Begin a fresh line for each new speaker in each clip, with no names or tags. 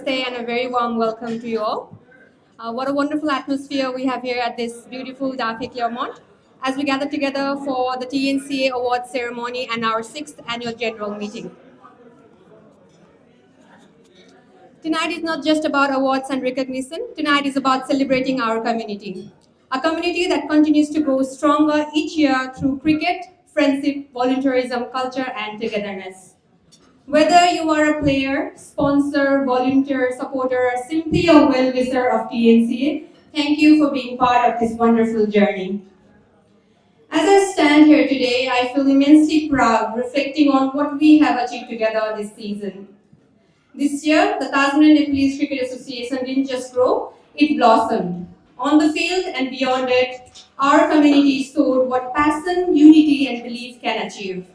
Namaste and a very warm welcome to you all. What a wonderful atmosphere we have here at this beautiful Danphe, Claremont as we gather together for the TNCA Awards ceremony and our 6th annual general meeting. Tonight is not just about awards and recognition. Tonight is about celebrating our community. A community that continues to grow stronger each year through cricket, friendship, volunteerism, culture, and togetherness. Whether you are a player, sponsor, volunteer, supporter, or simply a well-wisher of TNCA, thank you for being part of this wonderful journey. As I stand here today, I feel immensely proud reflecting on what we have achieved together this season. This year, the Tasmanian Nepalese Cricket Association didn't just grow, it blossomed. On the field and beyond it, our community showed what passion, unity, and belief can achieve.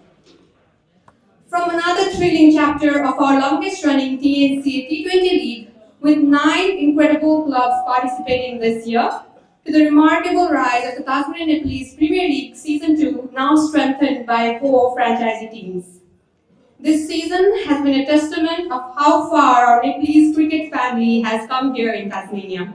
From another thrilling chapter of our longest-running TNCA T20 League, with 9 incredible clubs participating this year, to the remarkable rise of the Tasmanian Nepalese Premier League Season 2, now strengthened by 4 franchisee teams. This season has been a testament of how far our Nepalese cricket family has come here in Tasmania.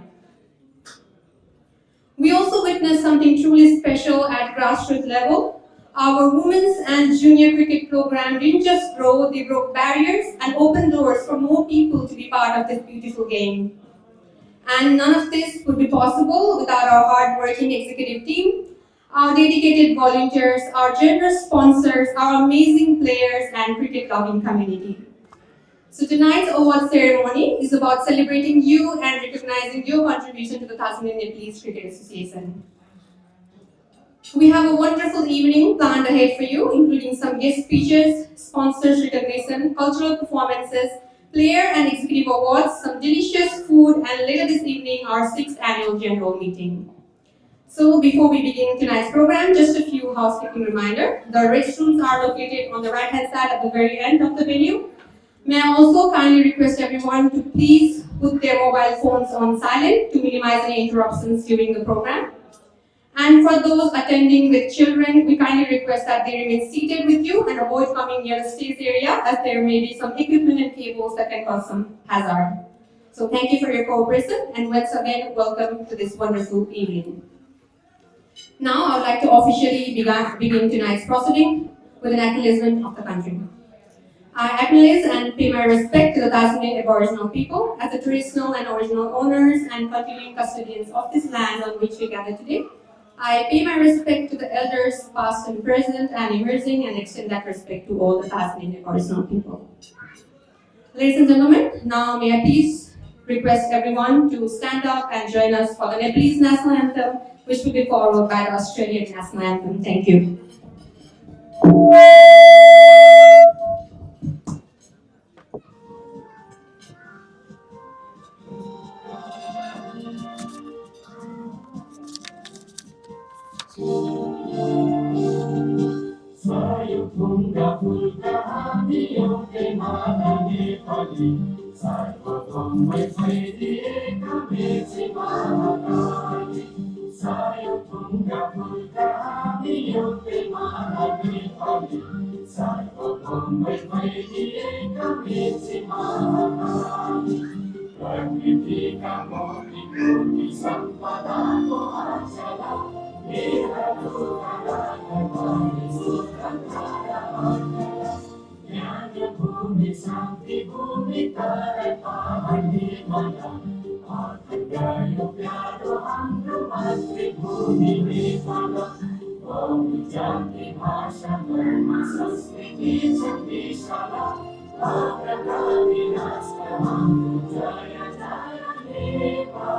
We also witnessed something truly special at grassroots level. Our women's and junior cricket program didn't just grow, they broke barriers and opened doors for more people to be part of this beautiful game. And none of this would be possible without our hard-working executive team, our dedicated volunteers, our generous sponsors, our amazing players, and cricket-loving community. So tonight's award ceremony is about celebrating you and recognizing your contribution to the Tasmanian Nepalese Cricket Association. We have a wonderful evening planned ahead for you, including some guest speeches, sponsors recognition, cultural performances, player and executive awards, some delicious food, and later this evening, our 6th annual general meeting. So before we begin tonight's program, just a few housekeeping reminders. The restrooms are located on the right-hand side at the very end of the venue. May I also kindly request everyone to please put their mobile phones on silent to minimize any interruptions during the program. And for those attending with children, we kindly request that they remain seated with you and avoid coming near the stage area, as there may be some equipment and cables that can cause some hazard. So thank you for your cooperation, and once again, welcome to this wonderful evening. Now, I would like to officially begin tonight's proceeding with an acknowledgement of the country. I acknowledge and pay my respect to the Tasmanian Aboriginal people as the traditional and original owners and continuing custodians of this land on which we gather today. I pay my respect to the elders, past and present, and emerging, and extend that respect to all the Tasmanian Aboriginal people. Ladies and gentlemen, now may I please request everyone to stand up and join us for the Nepalese National Anthem, which will be followed by the Australian National Anthem. Thank you.
Sayutunga pulka diyote malani pali Sarvatam vaisvaiti ekamesi mahakali Sayutunga pulka diyote malani pali Sarvatam vaisvaiti ekamesi mahakali Prakriti kamoti kuti sampada ko achala Bhumi Santi Bhumi Tare Pahani Maya Atgayo Pyaro Hamro Mastri Bhumi Nipala Bhumi Janti Bhasha Dharma Sanskriti Sati Shala Bhagavani Nasta Hamro Jaya Jaya Nepala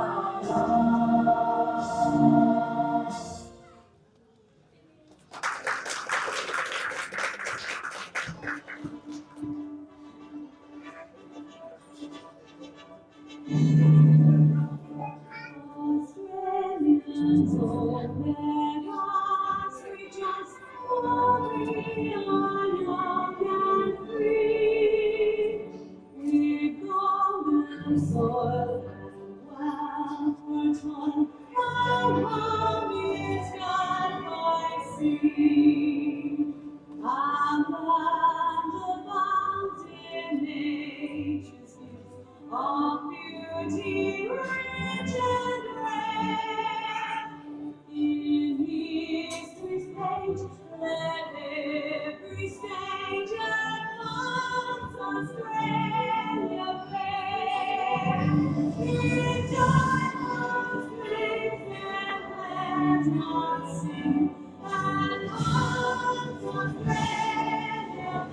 All us sing, and hearts afraid of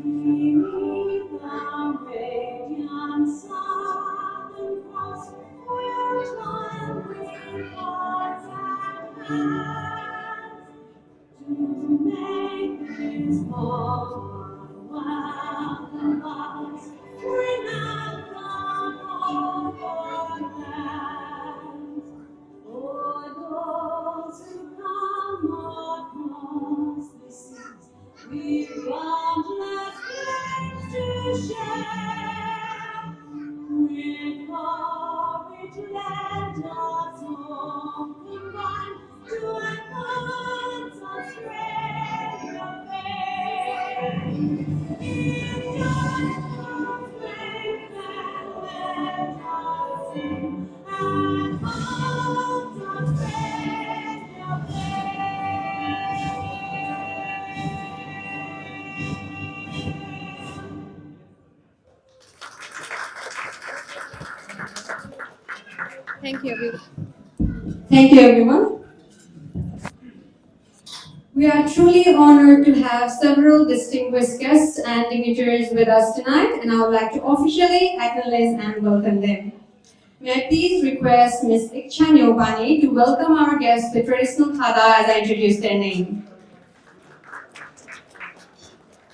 beneath the radiant southern cross, where triumphing hearts and hands to make this home welcome us, bring out the hope lands. For those who come across the seas, we've boundless flames to share. With courage let us all combine to advance Australia's fame. In joyful strength and let us sing, and hold Australia
Thank you, everyone. Thank you, everyone. We are truly honored to have several distinguished guests and dignitaries with us tonight, and I would like to officially acknowledge and welcome them. May I please request Ms. Ikchanyobani to welcome our guests with traditional khada as I introduce their name.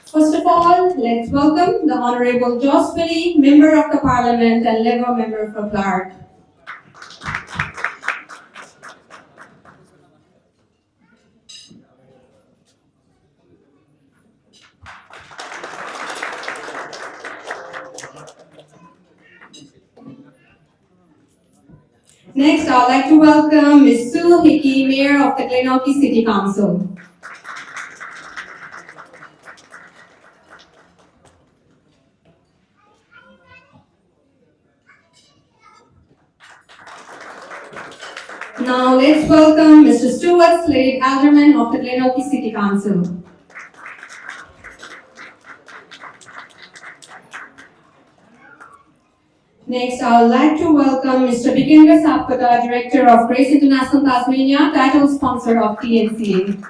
First of all, let's welcome the Honorable Joss Billy, Member of the Parliament and Labour Member for Clark. Next, I would like to welcome Ms. Sue Hickey, Mayor of the Glenorchy City Council. Now let's welcome Mr. Stuart Slade, Alderman of the Glenorchy City Council. Next, I would like to welcome Mr. Bikendra Sapkota, Director of Grace International Tasmania, title sponsor of TNCA.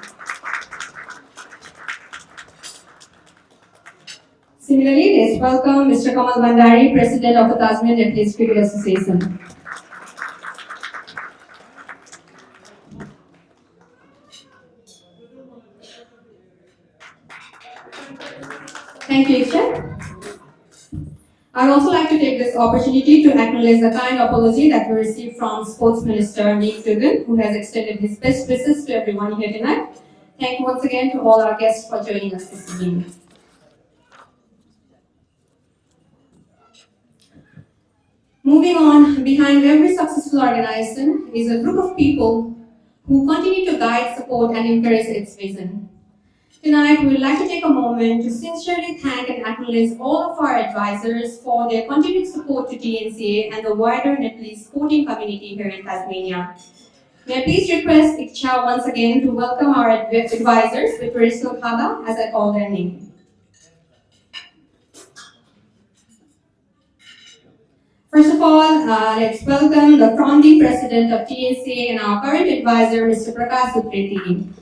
Similarly, let's welcome Mr. Kamal Bandari, President of the Tasmanian Nepalese Cricket Association. Thank you, Iksha. I would also like to take this opportunity to acknowledge the kind apology that we received from Sports Minister Nick Dugan, who has extended his best wishes to everyone here tonight. Thank you once again to all our guests for joining us this evening. Moving on, behind every successful organization is a group of people who continue to guide, support, and encourage its vision. Tonight, we would like to take a moment to sincerely thank and acknowledge all of our advisors for their continued support to TNCA and the wider Nepalese sporting community here in Tasmania. May I please request Ikcha once again to welcome our advisors with traditional khada as I call their name. First of all, let's welcome the founding president of TNCA and our current advisor, Mr. Prakash Upreti.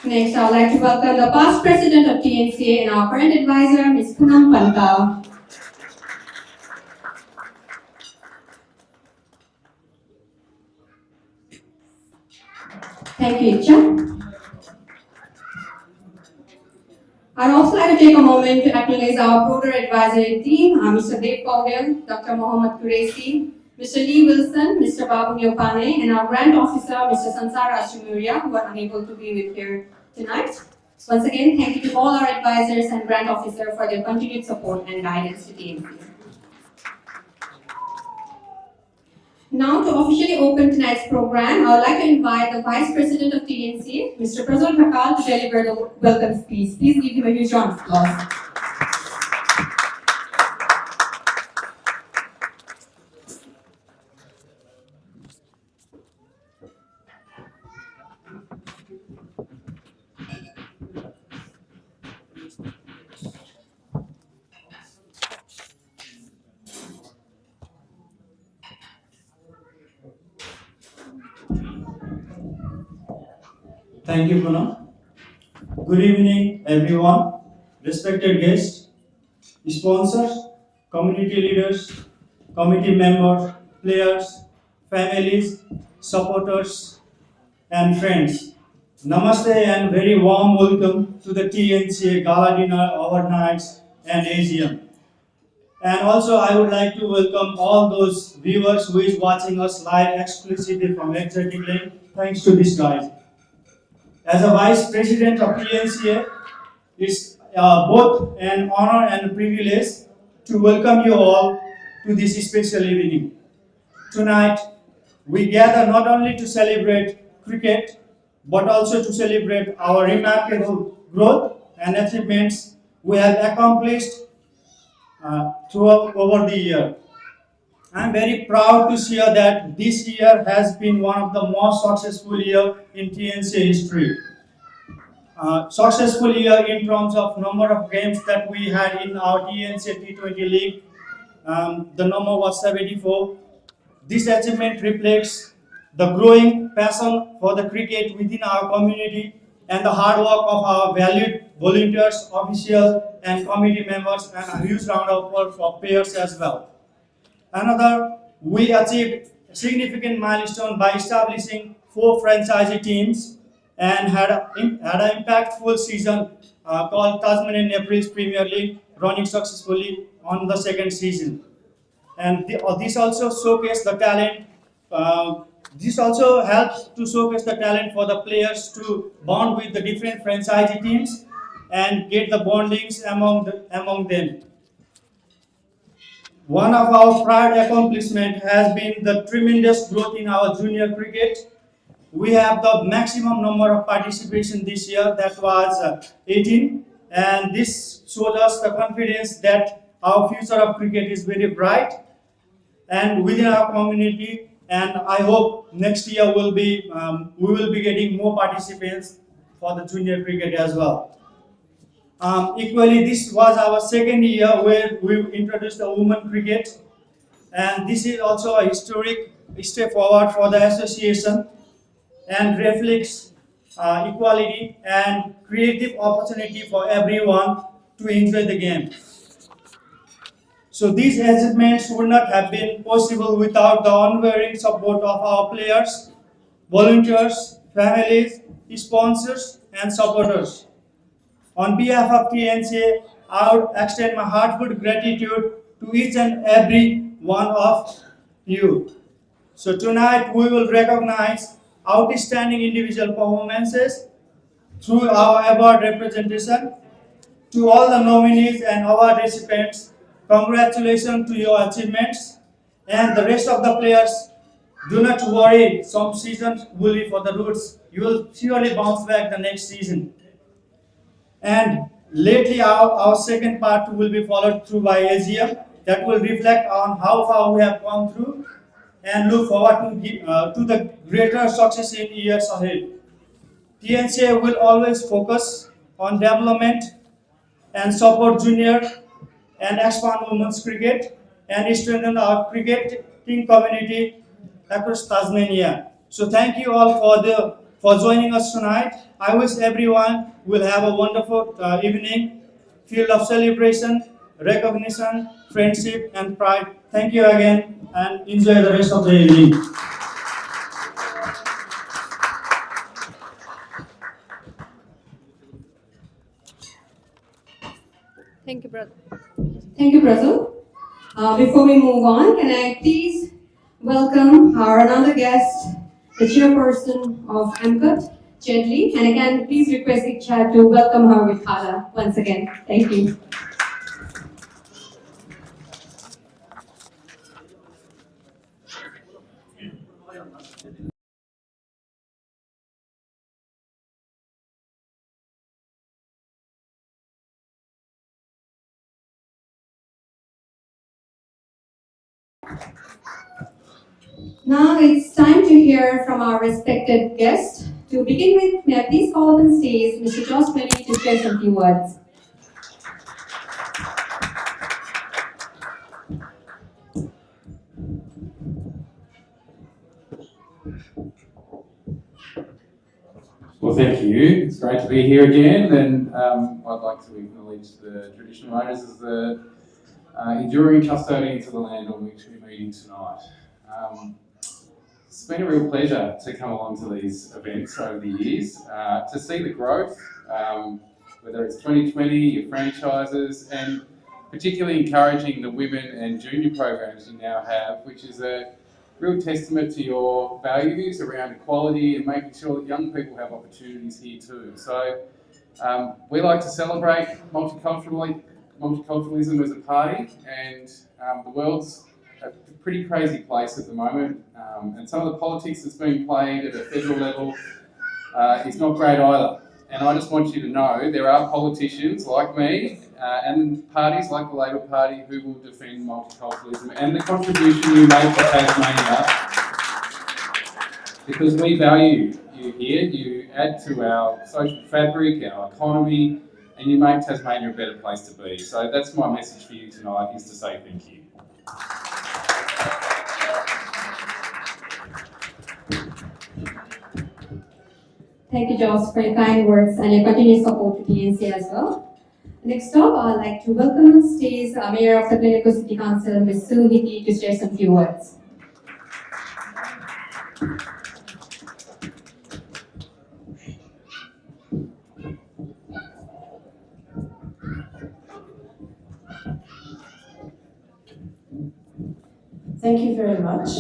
Next, I would like to welcome the past president of TNCA and our current advisor, Ms. Poonam Panta. Thank you, Iksha. I'd also like to take a moment to acknowledge our broader advisory team, Mr. Dev Paudel, Dr. Mohammad Qureshi, Mr. Lee Wilson, Mr. Babu Nyopane, and our grant officer, Mr. Sansar Ashimuria, who are unable to be with here tonight. Once again, thank you to all our advisors and grant officer for their continued support and guidance to TNCA. Now, to officially open tonight's program, I would like to invite the Vice President of TNCA, Mr. Prajwal Thakal, to deliver the welcome speech. Please give him a huge round of applause.
Thank you, Puna. Good evening, everyone. Respected guests, sponsors, community leaders, committee members, players, families, supporters, and friends. Namaste and very warm welcome to the TNCA Gala Dinner, overnights, and AGM. And also, I would like to welcome all those viewers who is watching us live exclusively from Exotic Link. Thanks to these guys. As a Vice President of TNCA, it's both an honor and a privilege to welcome you all to this special evening. Tonight, we gather not only to celebrate cricket, but also to celebrate our remarkable growth and achievements we have accomplished throughout over the year. I am very proud to share that this year has been one of the most successful year in TNC history. Successful year in terms of number of games that we had in our TNC T20 league. The number was 74. This achievement reflects the growing passion for the cricket within our community and the hard work of our valued volunteers, officials, and committee members, and a huge round of applause for players as well. Another, we achieved a significant milestone by establishing 4 franchisee teams and had an impactful season called Tasmanian Nepalese Premier League, running successfully on the second season. And this also showcased the talent. This also helps to showcase the talent for the players to bond with the different franchisee teams and get the bondings among them. One of our proud accomplishments has been the tremendous growth in our junior cricket. We have the maximum number of participation this year, that was 18, and this shows us the confidence that our future of cricket is very bright and within our community. And I hope next year we will be getting more participants for the junior cricket as well. Equally, this was our second year where we introduced the women cricket, and this is also a historic step forward for the association and reflects equality and creative opportunity for everyone to enjoy the game. So these achievements would not have been possible without the unwavering support of our players, volunteers, families, sponsors, and supporters. On behalf of TNCA, I would extend my heartfelt gratitude to each and every one of you. So tonight we will recognize outstanding individual performances through our award representation. To all the nominees and award recipients, congratulations to your achievements. And the rest of the players, do not worry, some seasons will be for the roots. You will surely bounce back the next season. And lately, our second part will be followed through by AGM that will reflect on how far we have gone through and look forward to the greater success in years ahead. TNCA will always focus on development and support junior and expand women's cricket and strengthen our cricketing community across Tasmania. So thank you all for joining us tonight. I wish everyone will have a wonderful evening filled of celebration, recognition, friendship, and pride. Thank you again, and enjoy the rest of the evening.
Thank you, brother. Thank you, brother. Before we move on, can I please welcome our another guest, the chairperson of MCUT, Jedli, and I can please request the chair to welcome her with Khala once again. Thank you. Now it's time to hear from our respected guest. To begin with, may I please call up on stage Mr. Josh Melly to share some few words.
Well, thank you. It's great to be here again, and I'd like to acknowledge the traditional owners as the enduring custodians of the land on which we're meeting tonight. It's been a real pleasure to come along to these events over the years, to see the growth, whether it's 2020, your franchises, and particularly encouraging the women and junior programs you now have, which is a real testament to your values around equality and making sure that young people have opportunities here too. So we like to celebrate multiculturalism as a party, and the world's a pretty crazy place at the moment, and some of the politics that's being played at a federal level is not great either. And I just want you to know there are politicians like me and parties like the Labor Party who will defend multiculturalism and the contribution you make to Tasmania, because we value you here. You add to our social fabric, our economy, and you make Tasmania a better place to be. So that's my message for you tonight, is to say thank you.
Thank you, Josh, for your kind words and your continued support to TNCA as well. Next up, I'd like to welcome on stage Mayor of the Gleneagles City Council, Ms. Sue Hickey, to share some few words.
Thank you very much.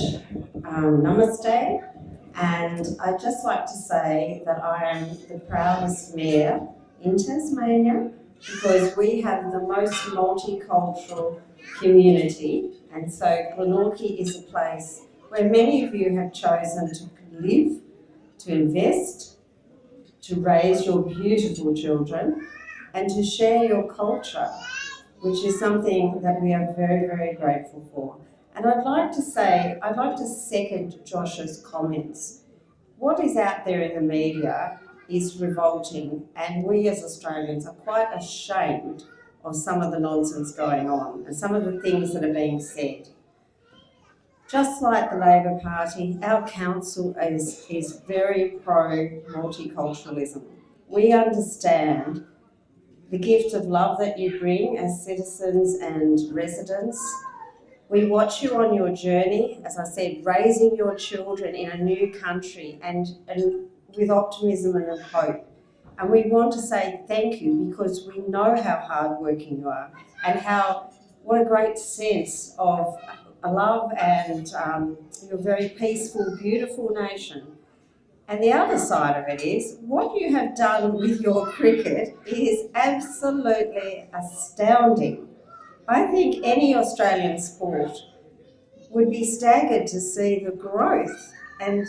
Namaste. And I'd just like to say that I am the proudest mayor in Tasmania, because we have the most multicultural community, and so Glenorchy is a place where many of you have chosen to live, to invest, to raise your beautiful children, and to share your culture, which is something that we are very, very grateful for. And I'd like to second Josh's comments. What is out there in the media is revolting, and we as Australians are quite ashamed of some of the nonsense going on and some of the things that are being said. Just like the Labor Party, our council is very pro-multiculturalism. We understand the gift of love that you bring as citizens and residents. We watch you on your journey, as I said, raising your children in a new country and with optimism and hope. And we want to say thank you, because we know how hardworking you are and what a great sense of love and your very peaceful, beautiful nation. And the other side of it is, what you have done with your cricket is absolutely astounding. I think any Australian sport would be staggered to see the growth and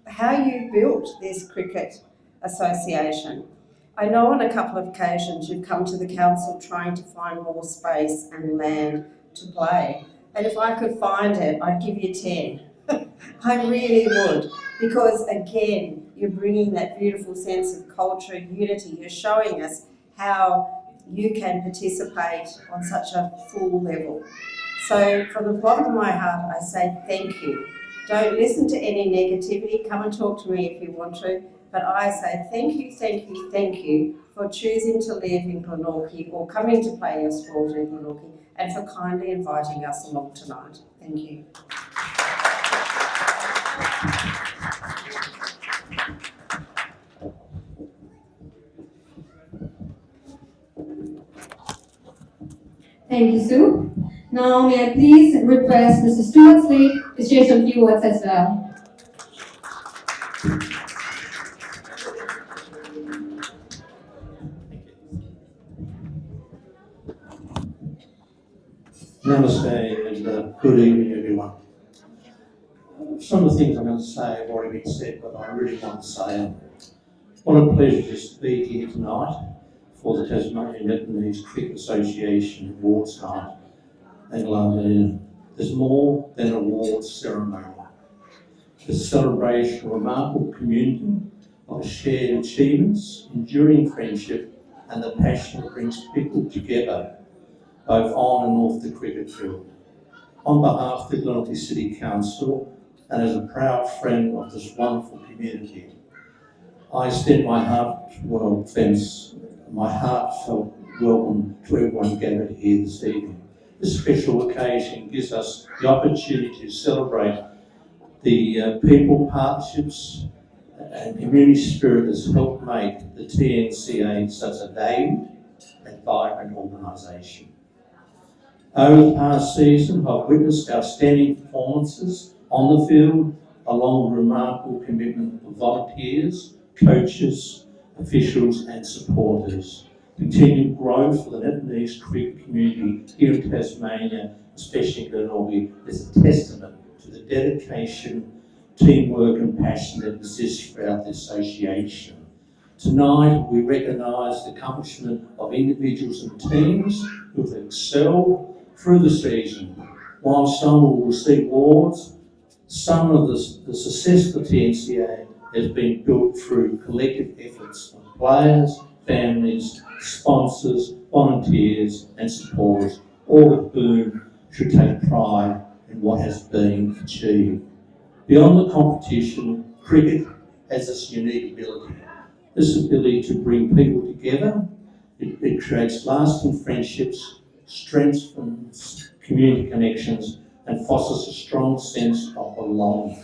how you built this cricket association. I know on a couple of occasions you've come to the council trying to find more space and land to play. And if I could find it, I'd give you 10. I really would, because again, you're bringing that beautiful sense of culture, unity. You're showing us how you can participate on such a full level. So from the bottom of my heart, I say thank you. Don't listen to any negativity. Come and talk to me if you want to. But I say thank you, thank you, thank you for choosing to live in Glenorchy or coming to play your sport in Glenorchy, and for kindly inviting us along tonight. Thank you.
Thank you, Sue. Now, may I please request Mr. Stuart Slade to share some few words as well.
Namaste and good evening, everyone. Some of the things I'm going to say have already been said, but I really want to say them. What a pleasure to be here tonight for the Tasmanian Nepalese Cricket Association Awards Night and Gala Dinner. There's more than an awards ceremony. It's a celebration of a remarkable community of shared achievements, enduring friendship, and the passion that brings people together, both on and off the cricket field. On behalf of the Glenorchy City Council, and as a proud friend of this wonderful community, I extend my heartfelt welcome to everyone gathered here this evening. This special occasion gives us the opportunity to celebrate the people partnerships and community spirit that's helped make the TNCA such a valued and vibrant organisation. Over the past season, I've witnessed outstanding performances on the field, along with remarkable commitment of volunteers, coaches, officials and supporters. Continued growth for the Nepalese cricket community here in Tasmania, especially in Danphe, is a testament to the dedication, teamwork and passion that exists throughout the association. Tonight, we recognise the accomplishment of individuals and teams who have excelled through the season. While some will receive awards, some of the success of the TNCA has been built through collective efforts of players, families, sponsors, volunteers and supporters, all of whom should take pride in what has been achieved. Beyond the competition, cricket has this unique ability. This ability to bring people together, it creates lasting friendships, strengthens community connections and fosters a strong sense of belonging.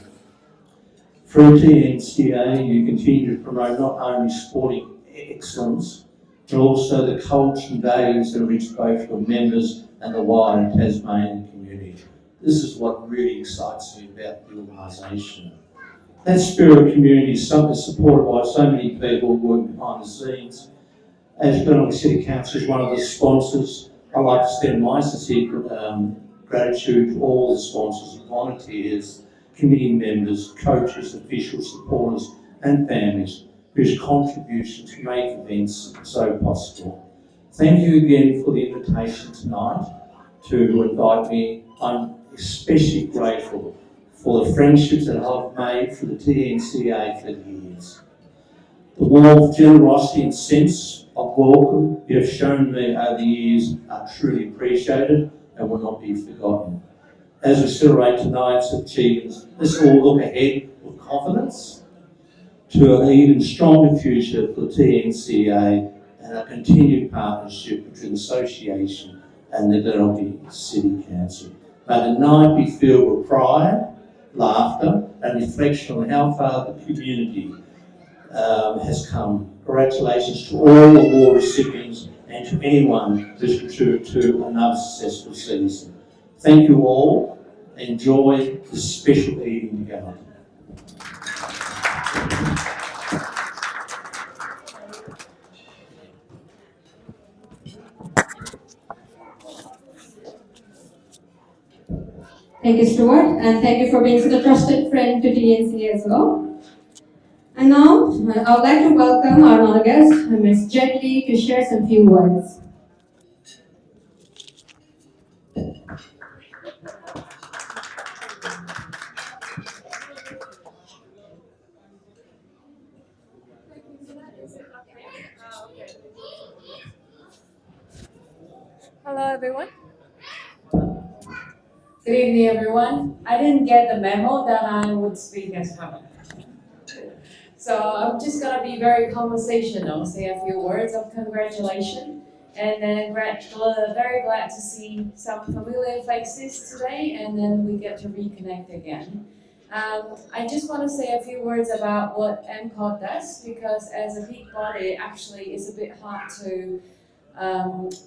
Through TNCA, you continue to promote not only sporting excellence, but also the culture and values that reach both your members and the wider Tasmanian community. This is what really excites me about the organisation. That spirit of community is supported by so many people working behind the scenes. As Gala City Council is one of the sponsors, I'd like to extend my sincere gratitude to all the sponsors, volunteers, committee members, coaches, officials, supporters and families whose contributions make events so possible. Thank you again for the invitation tonight to invite me. I'm especially grateful for the friendships that I've made through the TNCA for years. The warmth, generosity and sense of welcome you have shown me over the years are truly appreciated and will not be forgotten. As we celebrate tonight's achievements, let's all look ahead with confidence to an even stronger future for the TNCA and a continued partnership between the Association and the Danphe City Council. May the night be filled with pride, laughter and reflection on how far the community has come. Congratulations to all award recipients and to anyone who's contributed to another successful season. Thank you all. Enjoy this special evening together.
Thank you, Stuart, and thank you for being such a trusted friend to TNCA as well. And now, I would like to welcome our honored guest, Ms. Jet Lee, to share some few words.
Hello everyone. Good evening everyone. I didn't get the memo that I would speak as well. So I'm just gonna be very conversational, say a few words of congratulations, and then very glad to see some familiar faces today, and then we get to reconnect again. I just want to say a few words about what MCOT does, because as a big body, actually it's a bit hard to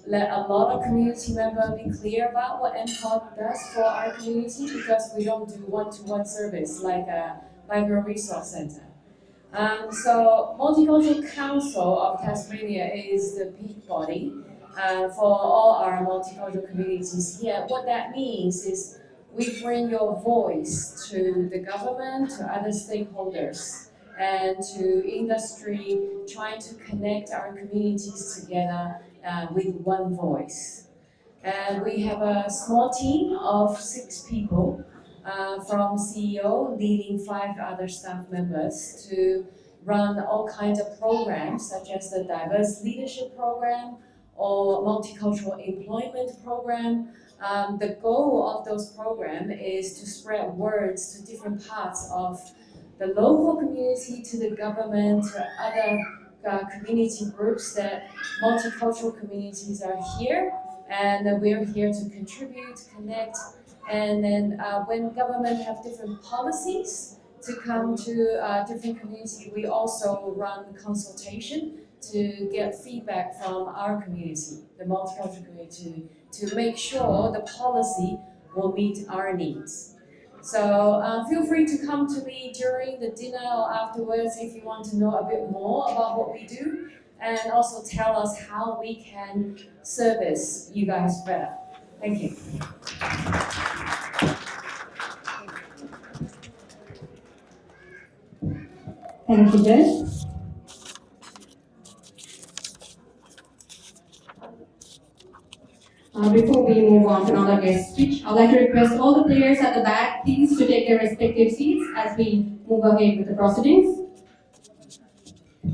let a lot of community members be clear about what MCOT does for our community, because we don't do one-to-one service like a migrant resource center. So Multicultural Council of Tasmania is the peak body for all our multicultural communities here. What that means is we bring your voice to the government, to other stakeholders, and to industry, trying to connect our communities together with one voice. And we have a small team of 6 people, from CEO leading 5 other staff members to run all kinds of programs such as the diverse leadership program or multicultural employment program. The goal of those programs is to spread words to different parts of the local community to the government to other community groups that multicultural communities are here, and we're here to contribute, connect, and then when government have different policies to come to different community, we also run consultation to get feedback from our community, the multicultural community, to make sure the policy will meet our needs. So feel free to come to me during the dinner or afterwards if you want to know a bit more about what we do, and also tell us how we can service you guys better. Thank you.
Thank you, Jess. Before we move on to another guest speech, I'd like to request all the players at the back, please, to take their respective seats as we move ahead with the proceedings.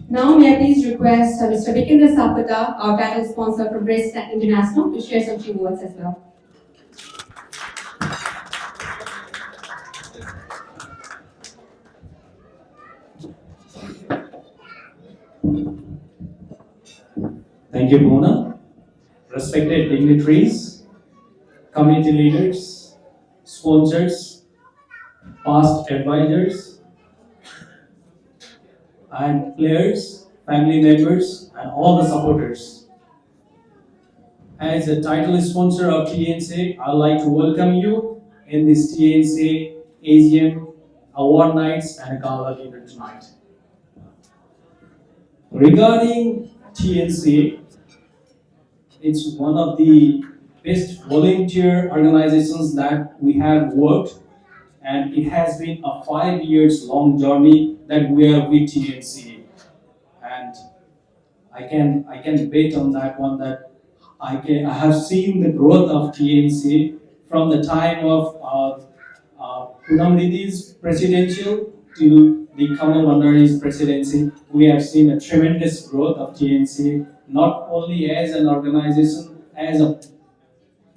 Now, may I please request Mr. Vikendra Sapata, our title sponsor from Breast International, to share some few words as well.
Thank you, Mona. Respected dignitaries, community leaders, sponsors, past advisors, and players, family members, and all the supporters. As a title sponsor of TNCA, I'd like to welcome you in this TNCA AGM award nights and a gala dinner tonight. Regarding TNCA, it's one of the best volunteer organizations that we have worked, and it has been a 5 years long journey that we are with TNCA. And I can bet on that one that I have seen the growth of TNCA from the time of Punam Didi's presidential to the Kamal Bandari's presidency. We have seen a tremendous growth of TNCA, not only as an organization, as a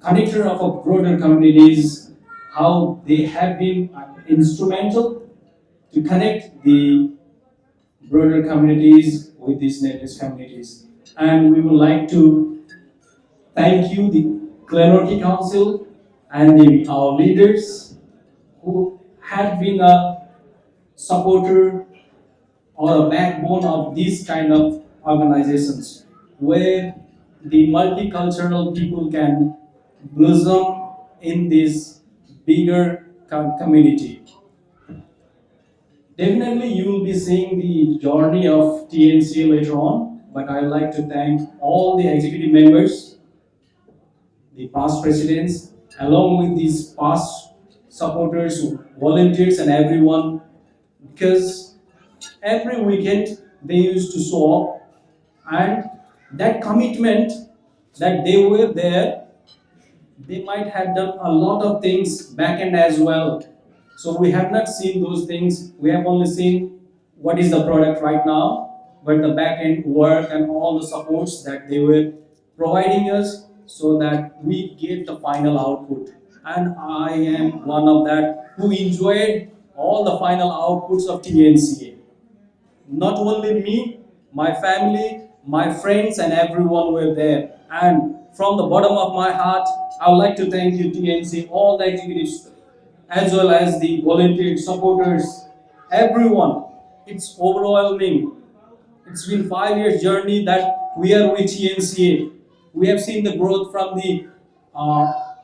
connector of a broader communities, how they have been instrumental to connect the broader communities with these native communities. And we would like to thank you, the Claremont Council, and our leaders who have been a supporter or a backbone of these kind of organizations, where the multicultural people can blossom in this bigger community. Definitely you will be seeing the journey of TNCA later on, but I'd like to thank all the executive members, the past presidents, along with these past supporters, volunteers, and everyone, because every weekend they used to show up, and that commitment that they were there, they might have done a lot of things back end as well. So we have not seen those things. We have only seen what is the product right now, but the back end work and all the supports that they were providing us so that we get the final output. And I am one of that who enjoyed all the final outputs of TNCA. Not only me, my family, my friends, and everyone were there. And from the bottom of my heart, I would like to thank you, TNCA, all the executives, as well as the volunteer supporters, everyone. It's overwhelming. It's been 5 years journey that we are with TNCA. We have seen the growth from the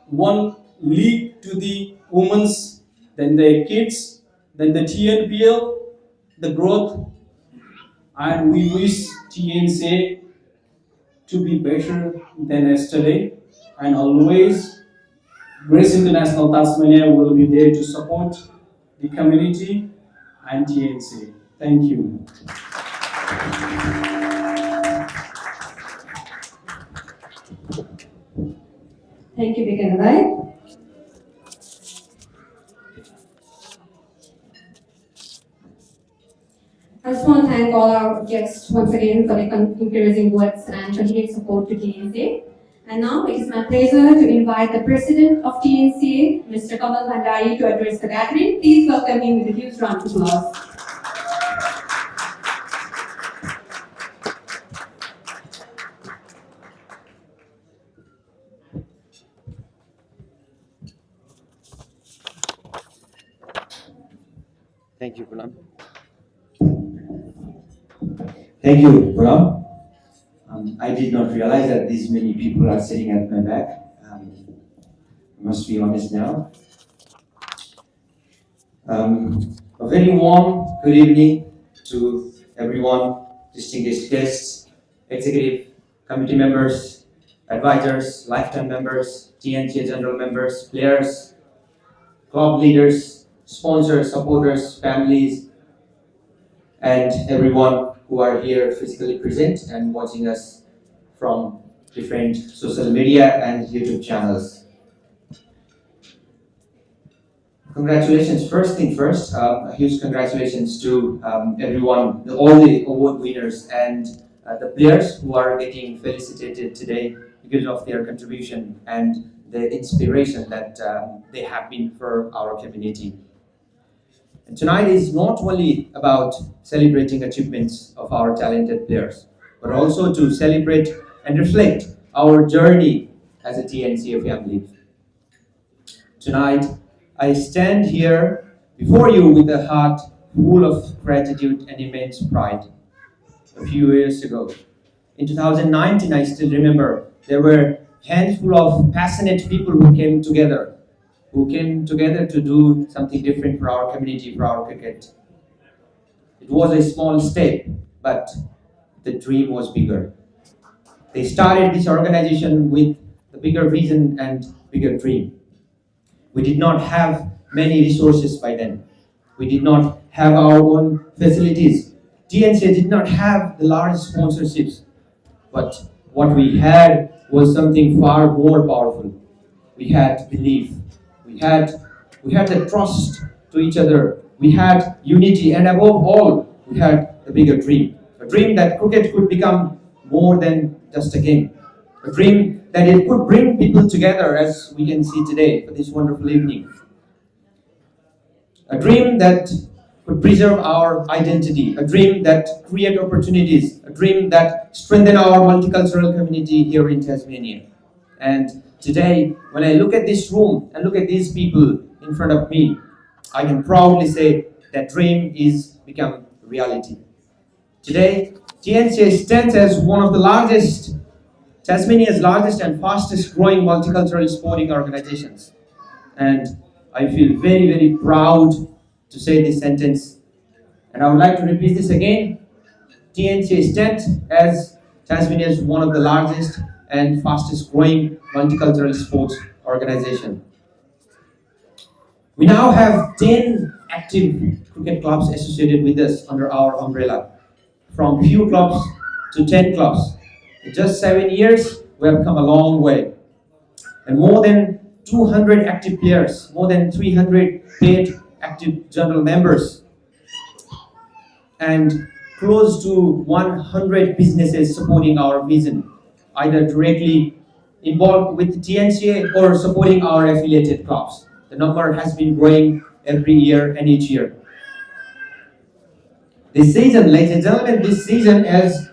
one league to the women's, then the kids, then the TNPL, the growth, and we wish TNCA to be better than yesterday, and always Grace International Tasmania will be there to support the community and TNCA. Thank you.
Thank you, Vikendra. I just want to thank all our guests once again for their encouraging words and continued support to TNCA. And now it is my pleasure to invite the President of TNCA, Mr. Kamal Bandari, to address the gathering. Please welcome him with a huge round of applause.
Thank you, Punam. Thank you, Punam. I did not realize that these many people are sitting at my back. I must be honest now. A very warm good evening to everyone, distinguished guests, executive committee members, advisors, lifetime members, TNCA general members, players, club leaders, sponsors, supporters, families, and everyone who are here physically present and watching us from different social media and YouTube channels. Congratulations, first thing first, a huge congratulations to everyone, all the award winners and the players who are getting felicitated today because of their contribution and the inspiration that they have been for our community. And tonight is not only about celebrating achievements of our talented players, but also to celebrate and reflect our journey as a TNCA family. Tonight, I stand here before you with a heart full of gratitude and immense pride. A few years ago, in 2019, I still remember, there were a handful of passionate people who came together to do something different for our community, for our cricket. It was a small step, but the dream was bigger. They started this organization with the bigger vision and bigger dream. We did not have many resources by then. We did not have our own facilities. TNCA did not have the large sponsorships. But what we had was something far more powerful. We had belief. We had the trust to each other. We had unity, and above all, we had a bigger dream. A dream that cricket could become more than just a game. A dream that it could bring people together, as we can see today for this wonderful evening. A dream that could preserve our identity. A dream that create opportunities. A dream that strengthen our multicultural community here in Tasmania. And today, when I look at this room and look at these people in front of me, I can proudly say that dream is become reality. Today, TNCA stands as one of the largest, Tasmania's largest and fastest growing multicultural sporting organizations. And I feel very, very proud to say this sentence. And I would like to repeat this again. TNCA stands as Tasmania's one of the largest and fastest growing multicultural sports organization. We now have 10 active cricket clubs associated with us under our umbrella. From few clubs to 10 clubs. In just 7 years, we have come a long way. And more than 200 active players, more than 300 paid active general members, and close to 100 businesses supporting our vision, either directly involved with the TNCA or supporting our affiliated clubs. The number has been growing every year and each year. This season, ladies and gentlemen, this season, as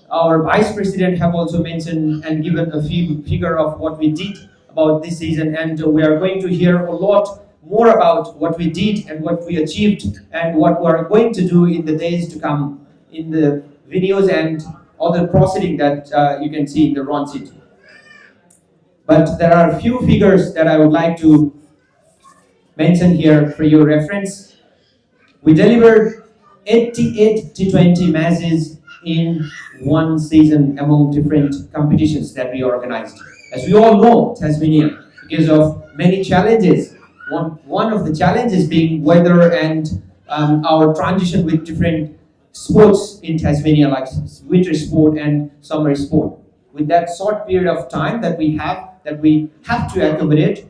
our Vice President have also mentioned and given a figure of what we did about this season, and we are going to hear a lot more about what we did and what we achieved and what we are going to do in the days to come in the videos and other proceeding that you can see in the run sheet. But there are a few figures that I would like to mention here for your reference. We delivered 88 T20 matches in one season among different competitions that we organized. As we all know, Tasmania, because of many challenges, one of the challenges being weather and our transition with different sports in Tasmania, like winter sport and summer sport. With that short period of time that we have to accommodate,